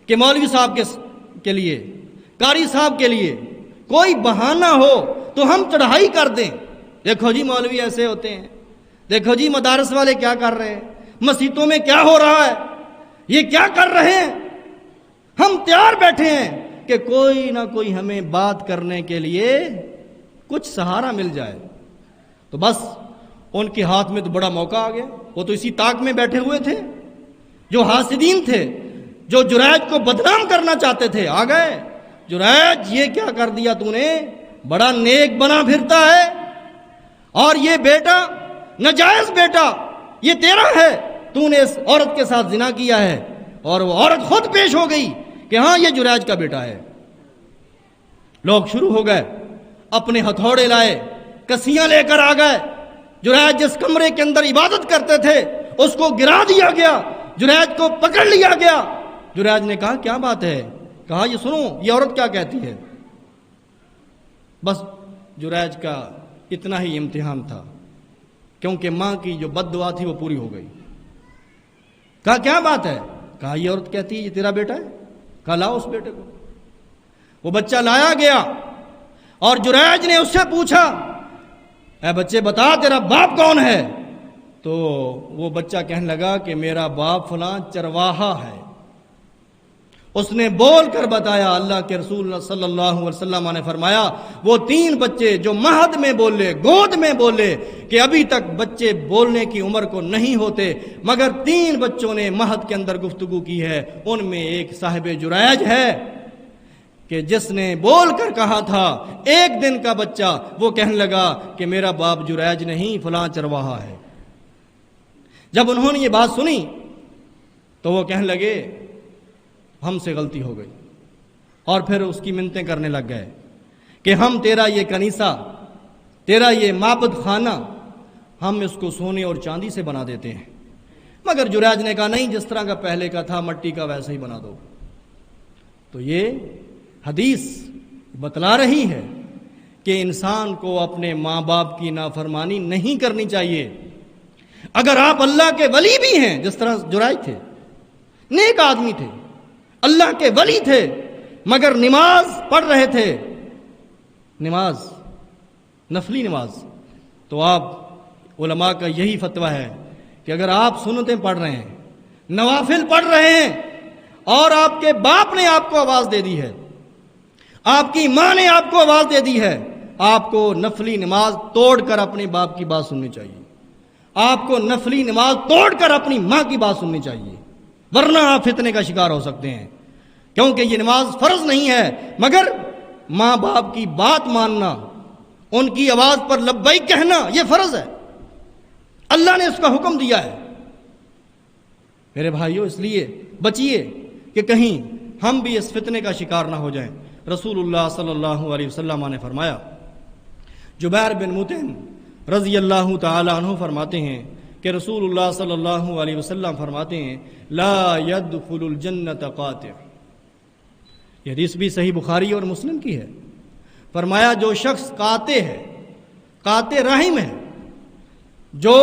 کہ مولوی صاحب کے لیے، قاری صاحب کے لیے کوئی بہانہ ہو تو ہم چڑھائی کر دیں، دیکھو جی مولوی ایسے ہوتے ہیں، دیکھو جی مدارس والے کیا کر رہے ہیں، مسجدوں میں کیا ہو رہا ہے، یہ کیا کر رہے ہیں؟ ہم تیار بیٹھے ہیں کہ کوئی نہ کوئی ہمیں بات کرنے کے لیے کچھ سہارا مل جائے. تو بس ان کے ہاتھ میں تو بڑا موقع آ گیا. وہ تو اسی طاق میں بیٹھے ہوئے تھے. جو حاسدین تھے، جو جریج کو بدنام کرنا چاہتے تھے، آ گئے. جریج یہ کیا کر دیا تو نے؟ بڑا نیک بنا پھرتا ہے، اور یہ بیٹا ناجائز بیٹا یہ تیرا ہے، تو نے اس عورت کے ساتھ زنا کیا ہے. اور وہ عورت خود پیش ہو گئی کہ ہاں یہ جریج کا بیٹا ہے. لوگ شروع ہو گئے، اپنے ہتھوڑے لائے، کسیاں لے کر آ گئے. جریج جس کمرے کے اندر عبادت کرتے تھے اس کو گرا دیا گیا، جریج کو پکڑ لیا گیا. جریج نے کہا کیا بات ہے؟ کہا یہ سنو یہ عورت کیا کہتی ہے. بس جریج کا اتنا ہی امتحان تھا، کیونکہ ماں کی جو بد دعا تھی وہ پوری ہو گئی. کہا کیا بات ہے؟ کہا یہ عورت کہتی ہے یہ تیرا بیٹا ہے. کہا لاؤ اس بیٹے کو. وہ بچہ لایا گیا اور جریج نے اس سے پوچھا اے بچے بتا تیرا باپ کون ہے؟ تو وہ بچہ کہنے لگا کہ میرا باپ فلاں چرواہا ہے. اس نے بول کر بتایا. اللہ کے رسول صلی اللہ علیہ وسلم نے فرمایا وہ 3 بچے جو مہد میں بولے، گود میں بولے، کہ ابھی تک بچے بولنے کی عمر کو نہیں ہوتے، مگر 3 بچوں نے مہد کے اندر گفتگو کی ہے. ان میں ایک صاحب جریج ہے کہ جس نے بول کر کہا تھا 1 دن کا بچہ، وہ کہنے لگا کہ میرا باپ جریج نہیں فلاں چرواہا ہے. جب انہوں نے یہ بات سنی تو وہ کہنے لگے ہم سے غلطی ہو گئی، اور پھر اس کی منتیں کرنے لگ گئے کہ ہم تیرا یہ کنیسہ، تیرا یہ معبد خانہ، ہم اس کو سونے اور چاندی سے بنا دیتے ہیں. مگر جریج نے کہا نہیں، جس طرح کا پہلے کا تھا مٹی کا ویسے ہی بنا دو. تو یہ حدیث بتلا رہی ہے کہ انسان کو اپنے ماں باپ کی نافرمانی نہیں کرنی چاہیے. اگر آپ اللہ کے ولی بھی ہیں، جس طرح جریج تھے، نیک آدمی تھے، اللہ کے ولی تھے، مگر نماز پڑھ رہے تھے، نماز نفلی نماز، تو آپ علماء کا یہی فتویٰ ہے کہ اگر آپ سنتیں پڑھ رہے ہیں، نوافل پڑھ رہے ہیں، اور آپ کے باپ نے آپ کو آواز دے دی ہے، آپ کی ماں نے آپ کو آواز دے دی ہے، آپ کو نفلی نماز توڑ کر اپنے باپ کی بات سننی چاہیے. آپ کو نفلی نماز توڑ کر اپنی ماں کی بات سننی چاہیے، ورنہ آپ فتنے کا شکار ہو سکتے ہیں. کیونکہ یہ نماز فرض نہیں ہے، مگر ماں باپ کی بات ماننا، ان کی آواز پر لبیک کہنا یہ فرض ہے. اللہ نے اس کا حکم دیا ہے. میرے بھائیو اس لیے بچیے کہ کہیں ہم بھی اس فتنے کا شکار نہ ہو جائیں. رسول اللہ صلی اللہ علیہ وسلم نے فرمایا، جبیر بن مطعم رضی اللہ تعالی عنہ فرماتے ہیں کہ رسول اللہ صلی اللہ علیہ وسلم فرماتے ہیں لا يدخل الجنت قاطع. یہ حدیث بھی صحیح بخاری اور مسلم کی ہے. فرمایا جو شخص قاطع ہے، قاطع رحم ہے، جو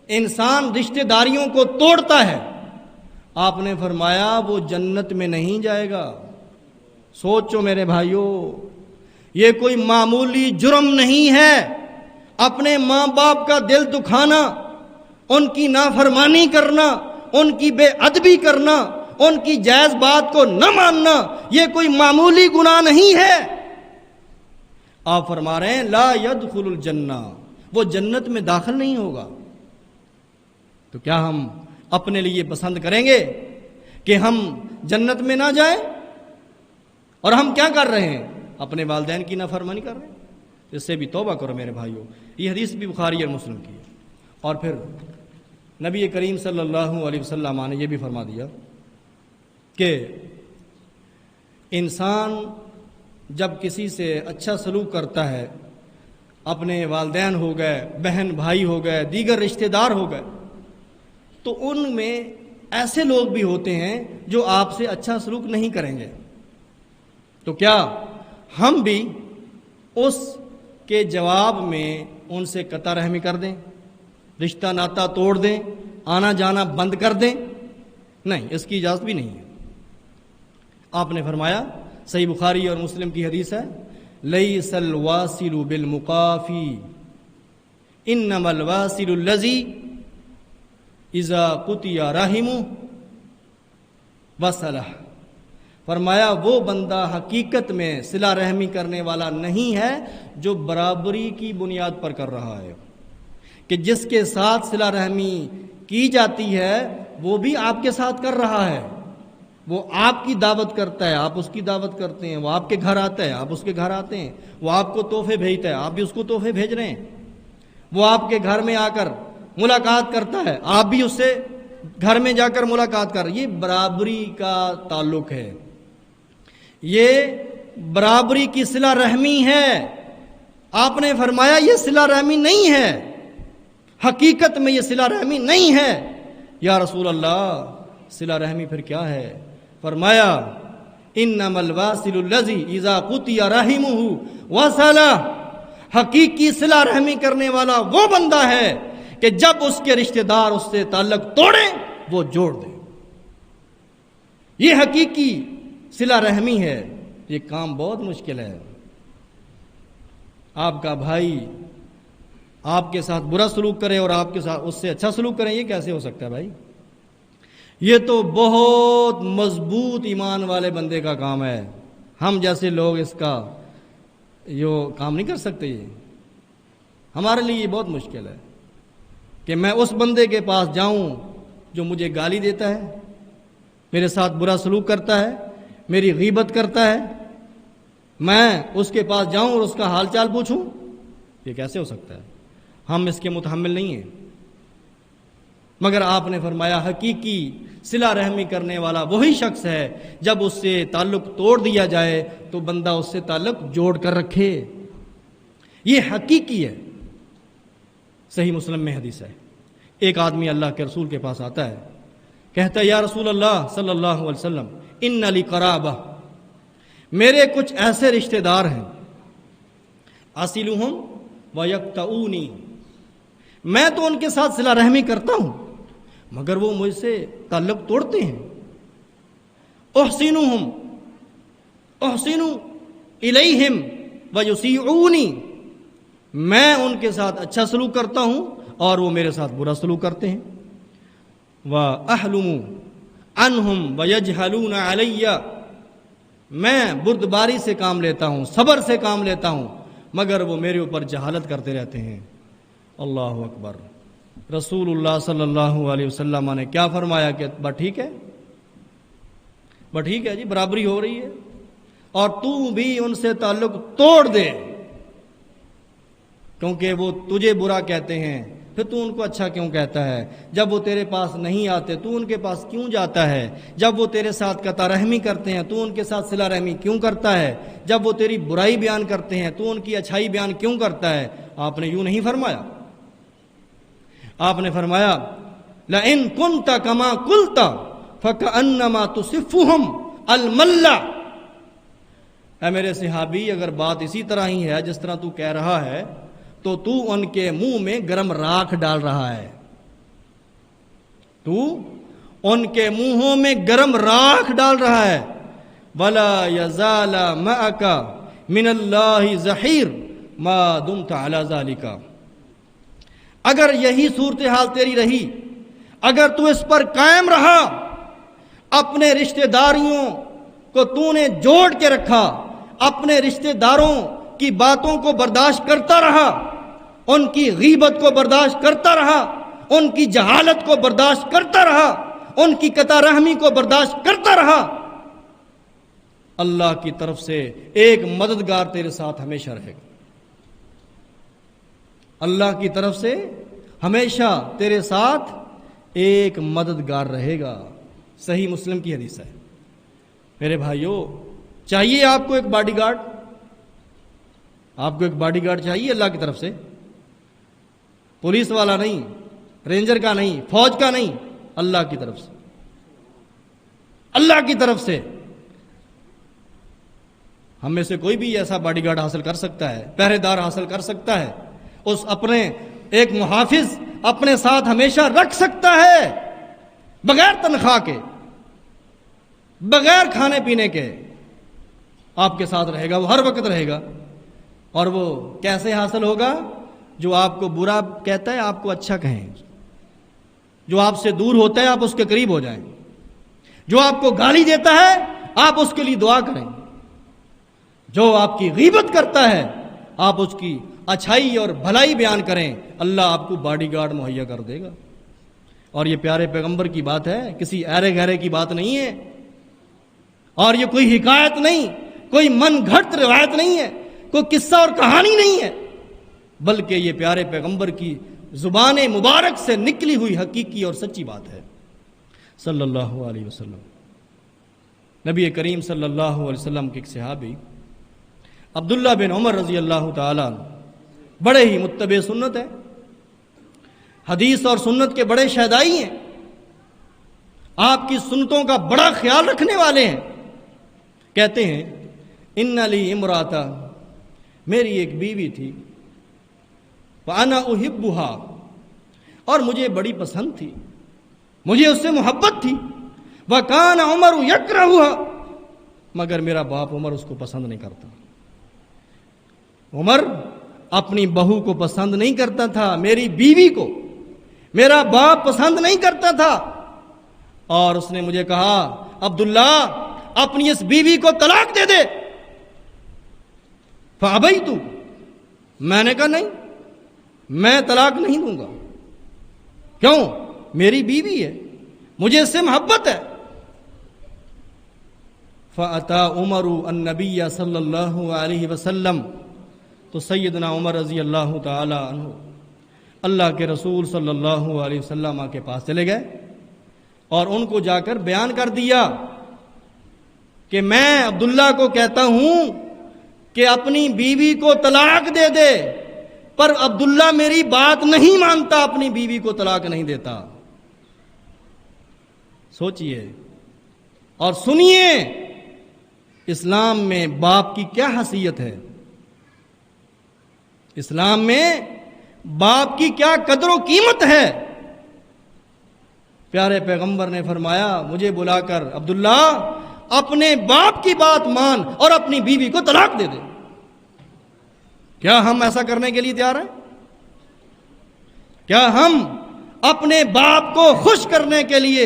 انسان رشتہ داریوں کو توڑتا ہے، آپ نے فرمایا وہ جنت میں نہیں جائے گا. سوچو میرے بھائیو، یہ کوئی معمولی جرم نہیں ہے. اپنے ماں باپ کا دل دکھانا، ان کی نافرمانی کرنا، ان کی بے ادبی کرنا، ان کی جائز بات کو نہ ماننا، یہ کوئی معمولی گناہ نہیں ہے. آپ فرما رہے ہیں لا يدخل الجنہ، وہ جنت میں داخل نہیں ہوگا. تو کیا ہم اپنے لیے پسند کریں گے کہ ہم جنت میں نہ جائیں؟ اور ہم کیا کر رہے ہیں؟ اپنے والدین کی نافرمانی کر رہے ہیں. اس سے بھی توبہ کرو میرے بھائیوں. یہ حدیث بھی بخاری اور مسلم کی ہے. اور پھر نبی کریم صلی اللہ علیہ وسلم نے یہ بھی فرما دیا کہ انسان جب کسی سے اچھا سلوک کرتا ہے، اپنے والدین ہو گئے، بہن بھائی ہو گئے، دیگر رشتہ دار ہو گئے، تو ان میں ایسے لوگ بھی ہوتے ہیں جو آپ سے اچھا سلوک نہیں کریں گے. تو کیا ہم بھی اس کے جواب میں ان سے قطع رحمی کر دیں، رشتہ ناتا توڑ دیں، آنا جانا بند کر دیں؟ نہیں، اس کی اجازت بھی نہیں ہے. آپ نے فرمایا، صحیح بخاری اور مسلم کی حدیث ہے، لیس الواصل بالمقافی انما الواصل الذی اذا قطع رحمہ وصلہ، فرمایا وہ بندہ حقیقت میں صلہ رحمی کرنے والا نہیں ہے جو برابری کی بنیاد پر کر رہا ہے، کہ جس کے ساتھ صلہ رحمی کی جاتی ہے وہ بھی آپ کے ساتھ کر رہا ہے، وہ آپ کی دعوت کرتا ہے، آپ اس کی دعوت کرتے ہیں، وہ آپ کے گھر آتا ہے، آپ اس کے گھر آتے ہیں، وہ آپ کو تحفے بھیجتا ہے، آپ بھی اس کو تحفے بھیج رہے ہیں، وہ آپ کے گھر میں آ کر ملاقات کرتا ہے، آپ بھی اس سے گھر میں جا کر ملاقات کر، یہ برابری کا تعلق ہے، یہ برابری کی صلہ رحمی ہے۔ آپ نے فرمایا یہ صلہ رحمی نہیں ہے، حقیقت میں یہ صلہ رحمی نہیں ہے۔ یا رسول اللہ صلہ رحمی پھر کیا ہے؟ فرمایا انما الواصل الذی اذا قطع رحمہ وصل، حقیقی صلہ رحمی کرنے والا وہ بندہ ہے کہ جب اس کے رشتہ دار اس سے تعلق توڑیں وہ جوڑ دے، یہ حقیقی صلہ رحمی ہے۔ یہ کام بہت مشکل ہے۔ آپ کا بھائی آپ کے ساتھ برا سلوک کرے اور آپ کے ساتھ اس سے اچھا سلوک کریں، یہ کیسے ہو سکتا ہے بھائی؟ یہ تو بہت مضبوط ایمان والے بندے کا کام ہے، ہم جیسے لوگ اس کا یہ کام نہیں کر سکتے۔ یہ ہمارے لیے یہ بہت مشکل ہے کہ میں اس بندے کے پاس جاؤں جو مجھے گالی دیتا ہے، میرے ساتھ برا سلوک کرتا ہے، میری غیبت کرتا ہے، میں اس کے پاس جاؤں اور اس کا حال چال پوچھوں، یہ کیسے ہو سکتا ہے؟ ہم اس کے متحمل نہیں ہیں۔ مگر آپ نے فرمایا حقیقی صلہ رحمی کرنے والا وہی شخص ہے جب اس سے تعلق توڑ دیا جائے تو بندہ اس سے تعلق جوڑ کر رکھے، یہ حقیقی ہے۔ صحیح مسلم میں حدیث ہے، ایک آدمی اللہ کے رسول کے پاس آتا ہے، کہتا ہے یا رسول اللہ صلی اللہ علیہ وسلم ان لی قرابہ، میرے کچھ ایسے رشتہ دار ہیں، اصلہم ویقطعونی، میں تو ان کے ساتھ صلہ رحمی کرتا ہوں مگر وہ مجھ سے تعلق توڑتے ہیں، احسنہم احسن الیہم ویسیعونی، میں ان کے ساتھ اچھا سلوک کرتا ہوں اور وہ میرے ساتھ برا سلوک کرتے ہیں، وَأَحْلُمُ عَنْهُمْ وَيَجْهَلُونَ عَلَيَّ، میں بردباری سے کام لیتا ہوں، صبر سے کام لیتا ہوں مگر وہ میرے اوپر جہالت کرتے رہتے ہیں۔ اللہ اکبر۔ رسول اللہ صلی اللہ علیہ وسلم نے کیا فرمایا کہ بس ٹھیک ہے، بس ٹھیک ہے جی، برابری ہو رہی ہے اور تو بھی ان سے تعلق توڑ دے، کیونکہ وہ تجھے برا کہتے ہیں، پھر تو ان کو اچھا کیوں کہتا ہے؟ جب وہ تیرے پاس نہیں آتے تو ان کے پاس کیوں جاتا ہے؟ جب وہ تیرے ساتھ قطع رحمی کرتے ہیں تو ان کے ساتھ صلہ رحمی کیوں کرتا ہے؟ جب وہ تیری برائی بیان کرتے ہیں تو ان کی اچھائی بیان کیوں کرتا ہے؟ آپ نے یوں نہیں فرمایا، آپ نے فرمایا لَإِن كُنْتَ كَمَا قُلْتَ فَكَأَنَّمَا تُصِفُّهُمْ الْمَلَّ، اے میرے صحابی اگر بات اسی طرح ہی ہے جس طرح تو کہہ رہا ہے تو تو ان کے منہ میں گرم راکھ ڈال رہا ہے، تو ان کے منہوں میں گرم راکھ ڈال رہا ہے۔ وَلَا يَزَالَ مَعَكَ مِنَ اللَّهِ ظَهِيرٌ مَا دُمْتَ عَلَى ذَلِكَ، اگر یہی صورتحال تیری رہی، اگر تو اس پر قائم رہا، اپنے رشتہ داریوں کو تو نے جوڑ کے رکھا، اپنے رشتہ داروں کی باتوں کو برداشت کرتا رہا، ان کی غیبت کو برداشت کرتا رہا، ان کی جہالت کو برداشت کرتا رہا، ان کی قطع رحمی کو برداشت کرتا رہا، اللہ کی طرف سے ایک مددگار تیرے ساتھ ہمیشہ رہے گا، اللہ کی طرف سے ہمیشہ تیرے ساتھ ایک مددگار رہے گا۔ صحیح مسلم کی حدیث ہے۔ میرے بھائیوں، چاہیے آپ کو ایک باڈی گارڈ، آپ کو ایک باڈی گارڈ چاہیے اللہ کی طرف سے، پولیس والا نہیں، رینجر کا نہیں، فوج کا نہیں، اللہ کی طرف سے، اللہ کی طرف سے۔ ہم میں سے کوئی بھی ایسا باڈی گارڈ حاصل کر سکتا ہے، پہرے دار حاصل کر سکتا ہے، اس اپنے ایک محافظ اپنے ساتھ ہمیشہ رکھ سکتا ہے، بغیر تنخواہ کے، بغیر کھانے پینے کے، آپ کے ساتھ رہے گا، وہ ہر وقت رہے گا۔ اور وہ کیسے حاصل ہوگا؟ جو آپ کو برا کہتا ہے آپ کو اچھا کہیں، جو آپ سے دور ہوتا ہے آپ اس کے قریب ہو جائیں، جو آپ کو گالی دیتا ہے آپ اس کے لیے دعا کریں، جو آپ کی غیبت کرتا ہے آپ اس کی اچھائی اور بھلائی بیان کریں، اللہ آپ کو باڈی گارڈ مہیا کر دے گا۔ اور یہ پیارے پیغمبر کی بات ہے، کسی ایرے گہرے کی بات نہیں ہے، اور یہ کوئی حکایت نہیں، کوئی من گھڑت روایت نہیں ہے، کوئی قصہ اور کہانی نہیں ہے، بلکہ یہ پیارے پیغمبر کی زبان مبارک سے نکلی ہوئی حقیقی اور سچی بات ہے صلی اللہ علیہ وسلم۔ نبی کریم صلی اللہ علیہ وسلم کے ایک صحابی عبداللہ بن عمر رضی اللہ تعالیٰ بڑے ہی متبع سنت ہیں، حدیث اور سنت کے بڑے شہدائی ہیں، آپ کی سنتوں کا بڑا خیال رکھنے والے ہیں۔ کہتے ہیں ان لی امراتا، میری ایک بیوی تھی، وَأَنَا أُحِبُّهَا، اور مجھے بڑی پسند تھی، مجھے اس سے محبت تھی، وَكَانَ عُمَرُ يَكْرَهُهَا، مگر میرا باپ عمر اس کو پسند نہیں کرتا۔ عمر اپنی بہو کو پسند نہیں کرتا تھا، میری بیوی کو میرا باپ پسند نہیں کرتا تھا، اور اس نے مجھے کہا عبداللہ اپنی اس بیوی کو طلاق دے دے۔ فَأَبَيْتُ، میں نے کہا نہیں، میں طلاق نہیں دوں گا، کیوں؟ میری بیوی ہے، مجھے اس سے محبت ہے۔ فَأَتَى عُمَرُ النَّبِيَّ صلی اللہ علیہ وسلم، تو سیدنا عمر رضی اللہ تعالی عنہ اللہ کے رسول صلی اللہ علیہ وسلم کے پاس چلے گئے اور ان کو جا کر بیان کر دیا کہ میں عبداللہ کو کہتا ہوں کہ اپنی بیوی کو طلاق دے دے، پر عبداللہ میری بات نہیں مانتا، اپنی بیوی کو طلاق نہیں دیتا۔ سوچئے اور سنیے اسلام میں باپ کی کیا حیثیت ہے، اسلام میں باپ کی کیا قدر و قیمت ہے۔ پیارے پیغمبر نے فرمایا مجھے بلا کر عبداللہ اپنے باپ کی بات مان اور اپنی بیوی کو طلاق دے دے۔ کیا ہم ایسا کرنے کے لیے تیار ہیں؟ کیا ہم اپنے باپ کو خوش کرنے کے لیے،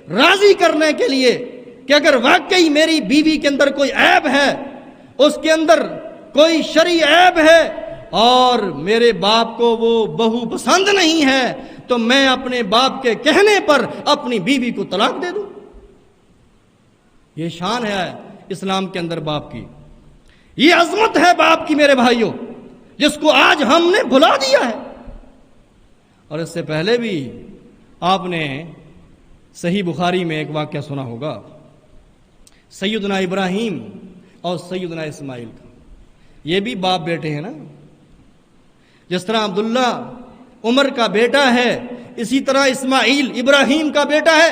راضی کرنے کے لیے کہ اگر واقعی میری بیوی کے اندر کوئی عیب ہے، اس کے اندر کوئی شرعی عیب ہے اور میرے باپ کو وہ بہو پسند نہیں ہے، تو میں اپنے باپ کے کہنے پر اپنی بیوی کو طلاق دے دوں؟ یہ شان ہے اسلام کے اندر باپ کی، یہ عظمت ہے باپ کی میرے بھائیوں، جس کو آج ہم نے بھلا دیا ہے۔ اور اس سے پہلے بھی آپ نے صحیح بخاری میں ایک واقعہ سنا ہوگا، سیدنا ابراہیم اور سیدنا اسماعیل کا، یہ بھی باپ بیٹے ہیں نا، جس طرح عبداللہ عمر کا بیٹا ہے اسی طرح اسماعیل ابراہیم کا بیٹا ہے۔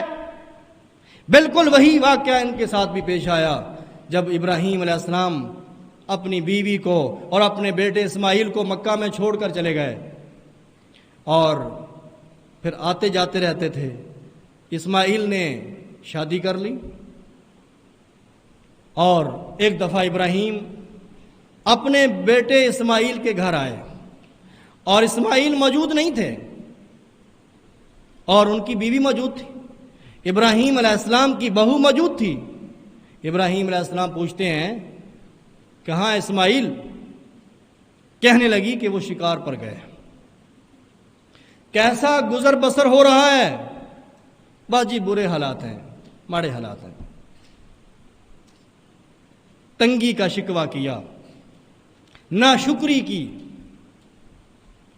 بالکل وہی واقعہ ان کے ساتھ بھی پیش آیا جب ابراہیم علیہ السلام اپنی بیوی کو اور اپنے بیٹے اسماعیل کو مکہ میں چھوڑ کر چلے گئے اور پھر آتے جاتے رہتے تھے۔ اسماعیل نے شادی کر لی اور ایک دفعہ ابراہیم اپنے بیٹے اسماعیل کے گھر آئے اور اسماعیل موجود نہیں تھے اور ان کی بیوی موجود تھی، ابراہیم علیہ السلام کی بہو موجود تھی۔ ابراہیم علیہ السلام پوچھتے ہیں کہاں اسماعیل؟ کہنے لگی کہ وہ شکار پر گئے۔ کیسا گزر بسر ہو رہا ہے؟ بس جی برے حالات ہیں، ماڑے حالات ہیں۔ تنگی کا شکوہ کیا، ناشکری کی۔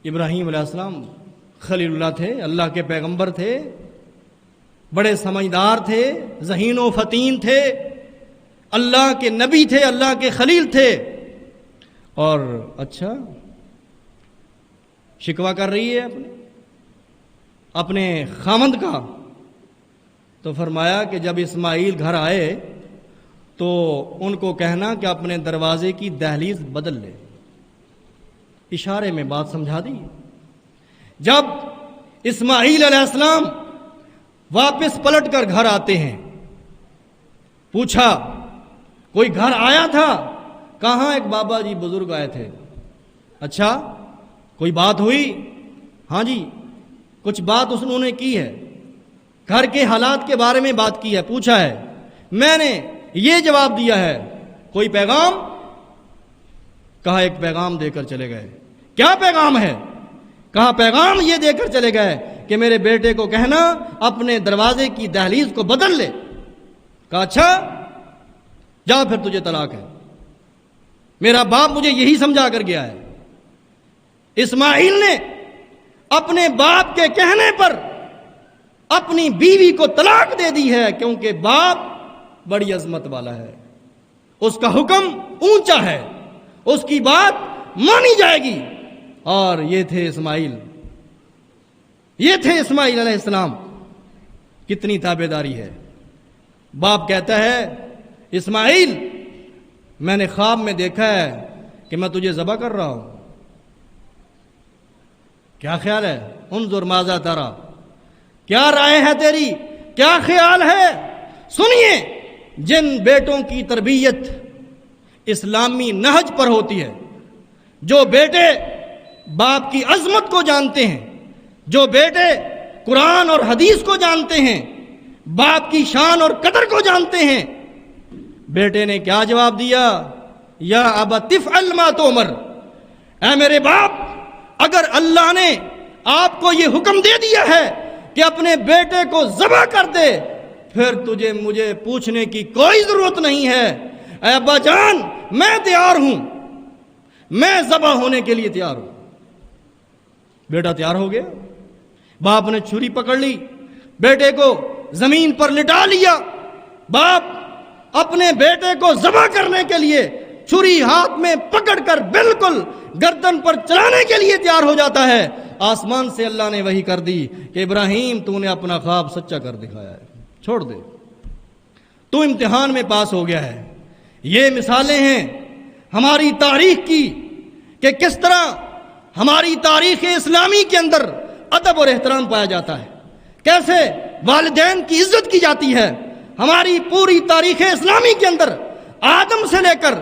ابراہیم علیہ السلام خلیل اللہ تھے، اللہ کے پیغمبر تھے، بڑے سمجھدار تھے، ذہین و فطین تھے، اللہ کے نبی تھے، اللہ کے خلیل تھے۔ اور اچھا شکوہ کر رہی ہے اپنے خامند کا، تو فرمایا کہ جب اسماعیل گھر آئے تو ان کو کہنا کہ اپنے دروازے کی دہلیز بدل لے۔ اشارے میں بات سمجھا دی۔ جب اسماعیل علیہ السلام واپس پلٹ کر گھر آتے ہیں، پوچھا کوئی گھر آیا تھا؟ کہاں ایک بابا جی بزرگ آئے تھے۔ اچھا کوئی بات ہوئی؟ ہاں جی کچھ بات انہوں نے کی ہے۔ گھر کے حالات کے بارے میں بات کی ہے، پوچھا ہے، میں نے یہ جواب دیا ہے، کوئی پیغام؟ کہا ایک پیغام دے کر چلے گئے۔ کیا پیغام ہے؟ کہا پیغام یہ دے کر چلے گئے کہ میرے بیٹے کو کہنا اپنے دروازے کی دہلیز کو بدل لے۔ کہا اچھا، جا پھر تجھے طلاق ہے۔ میرا باپ مجھے یہی سمجھا کر گیا ہے۔ اسماعیل نے اپنے باپ کے کہنے پر اپنی بیوی کو طلاق دے دی ہے، کیونکہ باپ بڑی عظمت والا ہے، اس کا حکم اونچا ہے، اس کی بات مانی جائے گی۔ اور یہ تھے اسماعیل، یہ تھے اسماعیل علیہ السلام۔ کتنی تابعداری ہے۔ باپ کہتا ہے اسماعیل، میں نے خواب میں دیکھا ہے کہ میں تجھے ذبح کر رہا ہوں، کیا خیال ہے؟ انظر ماذا ترى، کیا رائے ہے تیری، کیا خیال ہے؟ سنیے، جن بیٹوں کی تربیت اسلامی نہج پر ہوتی ہے، جو بیٹے باپ کی عظمت کو جانتے ہیں، جو بیٹے قرآن اور حدیث کو جانتے ہیں، باپ کی شان اور قدر کو جانتے ہیں، بیٹے نے کیا جواب دیا؟ یا ابت افعل ما تؤمر، اے میرے باپ، اگر اللہ نے آپ کو یہ حکم دے دیا ہے کہ اپنے بیٹے کو ذبح کر دے، پھر تجھے مجھے پوچھنے کی کوئی ضرورت نہیں ہے۔ اے ابا جان، میں تیار ہوں، میں ذبح ہونے کے لیے تیار ہوں۔ بیٹا تیار ہو گیا، باپ نے چھری پکڑ لی، بیٹے کو زمین پر لٹا لیا۔ باپ اپنے بیٹے کو ذبح کرنے کے لیے چھری ہاتھ میں پکڑ کر بالکل گردن پر چلانے کے لیے تیار ہو جاتا ہے۔ آسمان سے اللہ نے وحی کر دی کہ ابراہیم، تو نے اپنا خواب سچا کر دکھایا ہے، چھوڑ دے، تو امتحان میں پاس ہو گیا ہے۔ یہ مثالیں ہیں ہماری تاریخ کی کہ کس طرح ہماری تاریخ اسلامی کے اندر ادب اور احترام پایا جاتا ہے، کیسے والدین کی عزت کی جاتی ہے۔ ہماری پوری تاریخ اسلامی کے اندر آدم سے لے کر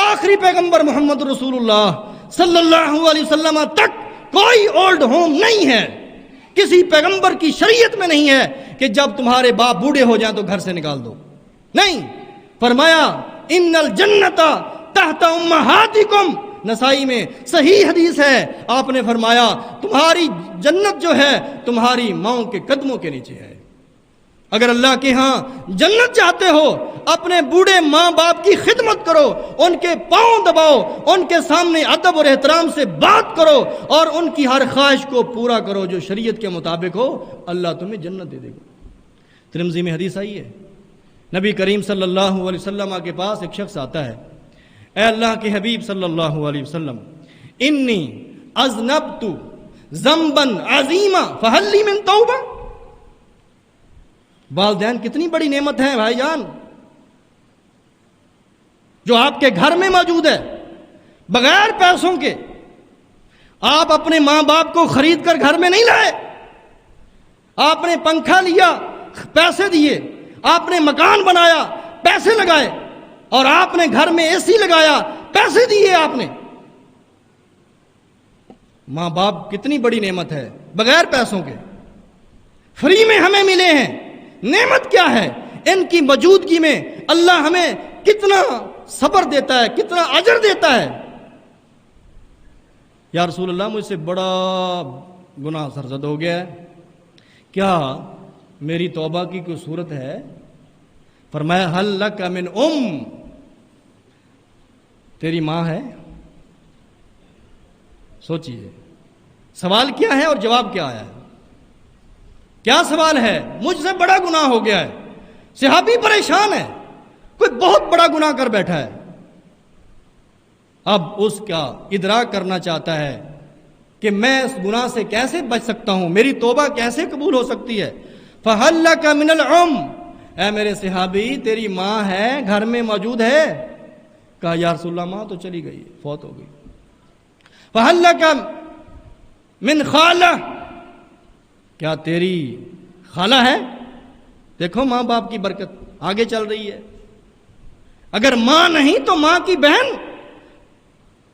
آخری پیغمبر محمد رسول اللہ صلی اللہ علیہ وسلم تک کوئی اولڈ ہوم نہیں ہے، کسی پیغمبر کی شریعت میں نہیں ہے کہ جب تمہارے باپ بوڑھے ہو جائیں تو گھر سے نکال دو، نہیں۔ فرمایا ان الجنت تحت امہاتکم، نسائی میں صحیح حدیث ہے، آپ نے فرمایا تمہاری جنت جو ہے تمہاری ماؤں کے قدموں کے نیچے ہے۔ اگر اللہ کے ہاں جنت چاہتے ہو، اپنے بوڑھے ماں باپ کی خدمت کرو، ان کے پاؤں دباؤ، ان کے سامنے ادب اور احترام سے بات کرو اور ان کی ہر خواہش کو پورا کرو جو شریعت کے مطابق ہو، اللہ تمہیں جنت دے دے گا۔ ترمذی میں حدیث آئی ہے، نبی کریم صلی اللہ علیہ وسلم کے پاس ایک شخص آتا ہے، اے اللہ کے حبیب صلی اللہ علیہ وسلم، انی اذنبت ذنبا عظیما فہل لی من توبہ۔ والدین کتنی بڑی نعمت ہے بھائی جان، جو آپ کے گھر میں موجود ہے بغیر پیسوں کے۔ آپ اپنے ماں باپ کو خرید کر گھر میں نہیں لائے، آپ نے پنکھا لیا پیسے دیے، آپ نے مکان بنایا پیسے لگائے، اور آپ نے گھر میں اے سی لگایا پیسے دیے آپ نے۔ ماں باپ کتنی بڑی نعمت ہے، بغیر پیسوں کے، فری میں ہمیں ملے ہیں۔ نعمت کیا ہے؟ ان کی موجودگی میں اللہ ہمیں کتنا صبر دیتا ہے، کتنا اجر دیتا ہے۔ یا رسول اللہ، مجھ سے بڑا گناہ سرزد ہو گیا ہے، کیا میری توبہ کی کوئی صورت ہے؟ فرمایا ہل لک من تیری ماں ہے؟ سوچئے سوال کیا ہے اور جواب کیا آیا ہے۔ کیا سوال ہے؟ مجھ سے بڑا گناہ ہو گیا ہے۔ صحابی پریشان ہے، کوئی بہت بڑا گناہ کر بیٹھا ہے، اب اس کا ادراک کرنا چاہتا ہے کہ میں اس گناہ سے کیسے بچ سکتا ہوں، میری توبہ کیسے قبول ہو سکتی ہے۔ فَهَلْ لَكَ مِنَ الْعُمْ، اے میرے صحابی تیری ماں ہے، گھر میں موجود ہے؟ کہا یا رسول اللہ ماں تو چلی گئی، فوت ہو گئی۔ فَهَلْ لَكَ مِنْ خَالَةٍ، کیا تیری خالہ ہے؟ دیکھو ماں باپ کی برکت آگے چل رہی ہے۔ اگر ماں نہیں تو ماں کی بہن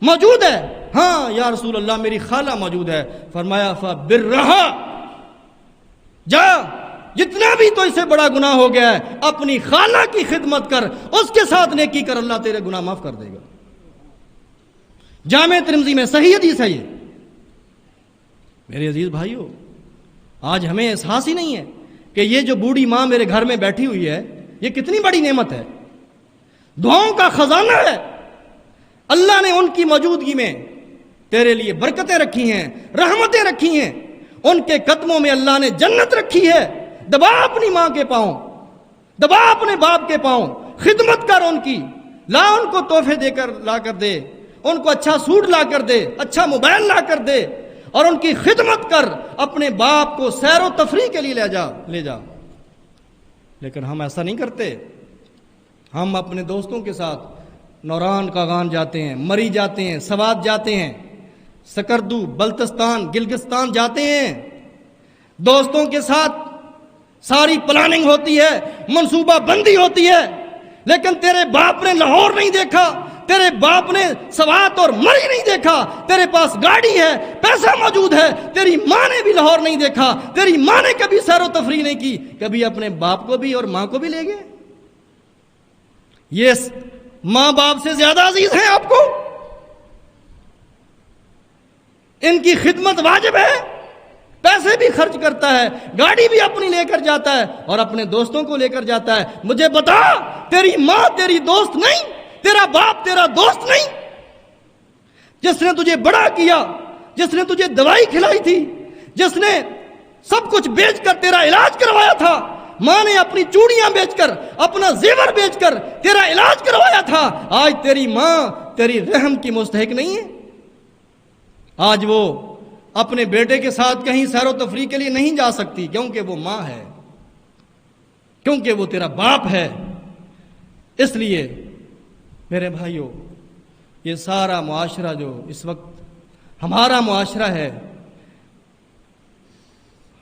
موجود ہے؟ ہاں یا رسول اللہ میری خالہ موجود ہے۔ فرمایا فبرھا، جا جتنا بھی تو اس سے بڑا گناہ ہو گیا ہے اپنی خالہ کی خدمت کر، اس کے ساتھ نیکی کر، اللہ تیرے گناہ معاف کر دے گا۔ جامع ترمذی میں صحیح حدیث ہے یہ۔ میرے عزیز بھائیو، آج ہمیں احساس ہی نہیں ہے کہ یہ جو بوڑھی ماں میرے گھر میں بیٹھی ہوئی ہے یہ کتنی بڑی نعمت ہے، دعاؤں کا خزانہ ہے۔ اللہ نے ان کی موجودگی میں تیرے لیے برکتیں رکھی ہیں، رحمتیں رکھی ہیں، ان کے قدموں میں اللہ نے جنت رکھی ہے۔ دبا اپنی ماں کے پاؤں، دبا اپنے باپ کے پاؤں، خدمت کر ان کی، لا ان کو تحفے دے کر لا کر دے، ان کو اچھا سوٹ لا کر دے، اچھا موبائل لا کر دے، اور ان کی خدمت کر، اپنے باپ کو سیر و تفریح کے لیے لے جا۔ لیکن ہم ایسا نہیں کرتے، ہم اپنے دوستوں کے ساتھ نوران کاغان جاتے ہیں، مری جاتے ہیں، سوات جاتے ہیں، سکردو، بلتستان، گلگستان جاتے ہیں، دوستوں کے ساتھ ساری پلاننگ ہوتی ہے، منصوبہ بندی ہوتی ہے، لیکن تیرے باپ نے لاہور نہیں دیکھا، تیرے باپ نے سوات اور مری نہیں دیکھا، تیرے پاس گاڑی ہے، پیسہ موجود ہے، تیری ماں نے بھی لاہور نہیں دیکھا، تیری ماں نے کبھی سیر و تفریح نہیں کی، کبھی اپنے باپ کو بھی اور ماں کو بھی لے گئے۔ یہ ماں باپ سے زیادہ عزیز ہیں آپ کو؟ ان کی خدمت واجب ہے، پیسے بھی خرچ کرتا ہے، گاڑی بھی اپنی لے کر جاتا ہے اور اپنے دوستوں کو لے کر جاتا ہے۔ مجھے بتا، تیری ماں تیری دوست نہیں؟ تیرا باپ تیرا دوست نہیں؟ جس نے تجھے بڑا کیا، جس نے تجھے دوائی کھلائی تھی، جس نے سب کچھ بیچ کر تیرا علاج کروایا تھا، ماں نے اپنی چوڑیاں بیچ کر، اپنا زیور بیچ کر تیرا علاج کروایا تھا، آج تیری ماں تیری رحم کی مستحق نہیں ہے؟ آج وہ اپنے بیٹے کے ساتھ کہیں سیر و تفریح کے لیے نہیں جا سکتی، کیونکہ وہ ماں ہے، کیونکہ وہ تیرا باپ ہے۔ اس لیے میرے بھائیوں، یہ سارا معاشرہ جو اس وقت ہمارا معاشرہ ہے،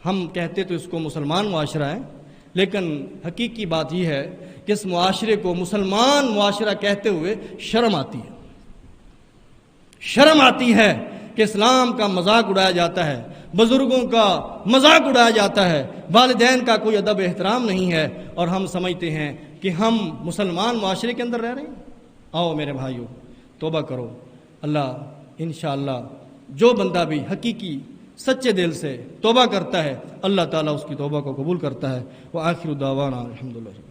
ہم کہتے تو اس کو مسلمان معاشرہ ہے، لیکن حقیقی بات یہ ہے کہ اس معاشرے کو مسلمان معاشرہ کہتے ہوئے شرم آتی ہے، شرم آتی ہے کہ اسلام کا مذاق اڑایا جاتا ہے، بزرگوں کا مذاق اڑایا جاتا ہے، والدین کا کوئی ادب احترام نہیں ہے، اور ہم سمجھتے ہیں کہ ہم مسلمان معاشرے کے اندر رہ رہے ہیں۔ آؤ میرے بھائیوں، توبہ کرو۔ اللہ انشاءاللہ جو بندہ بھی حقیقی سچے دل سے توبہ کرتا ہے، اللہ تعالیٰ اس کی توبہ کو قبول کرتا ہے۔ وآخر دعوانا الحمدللہ۔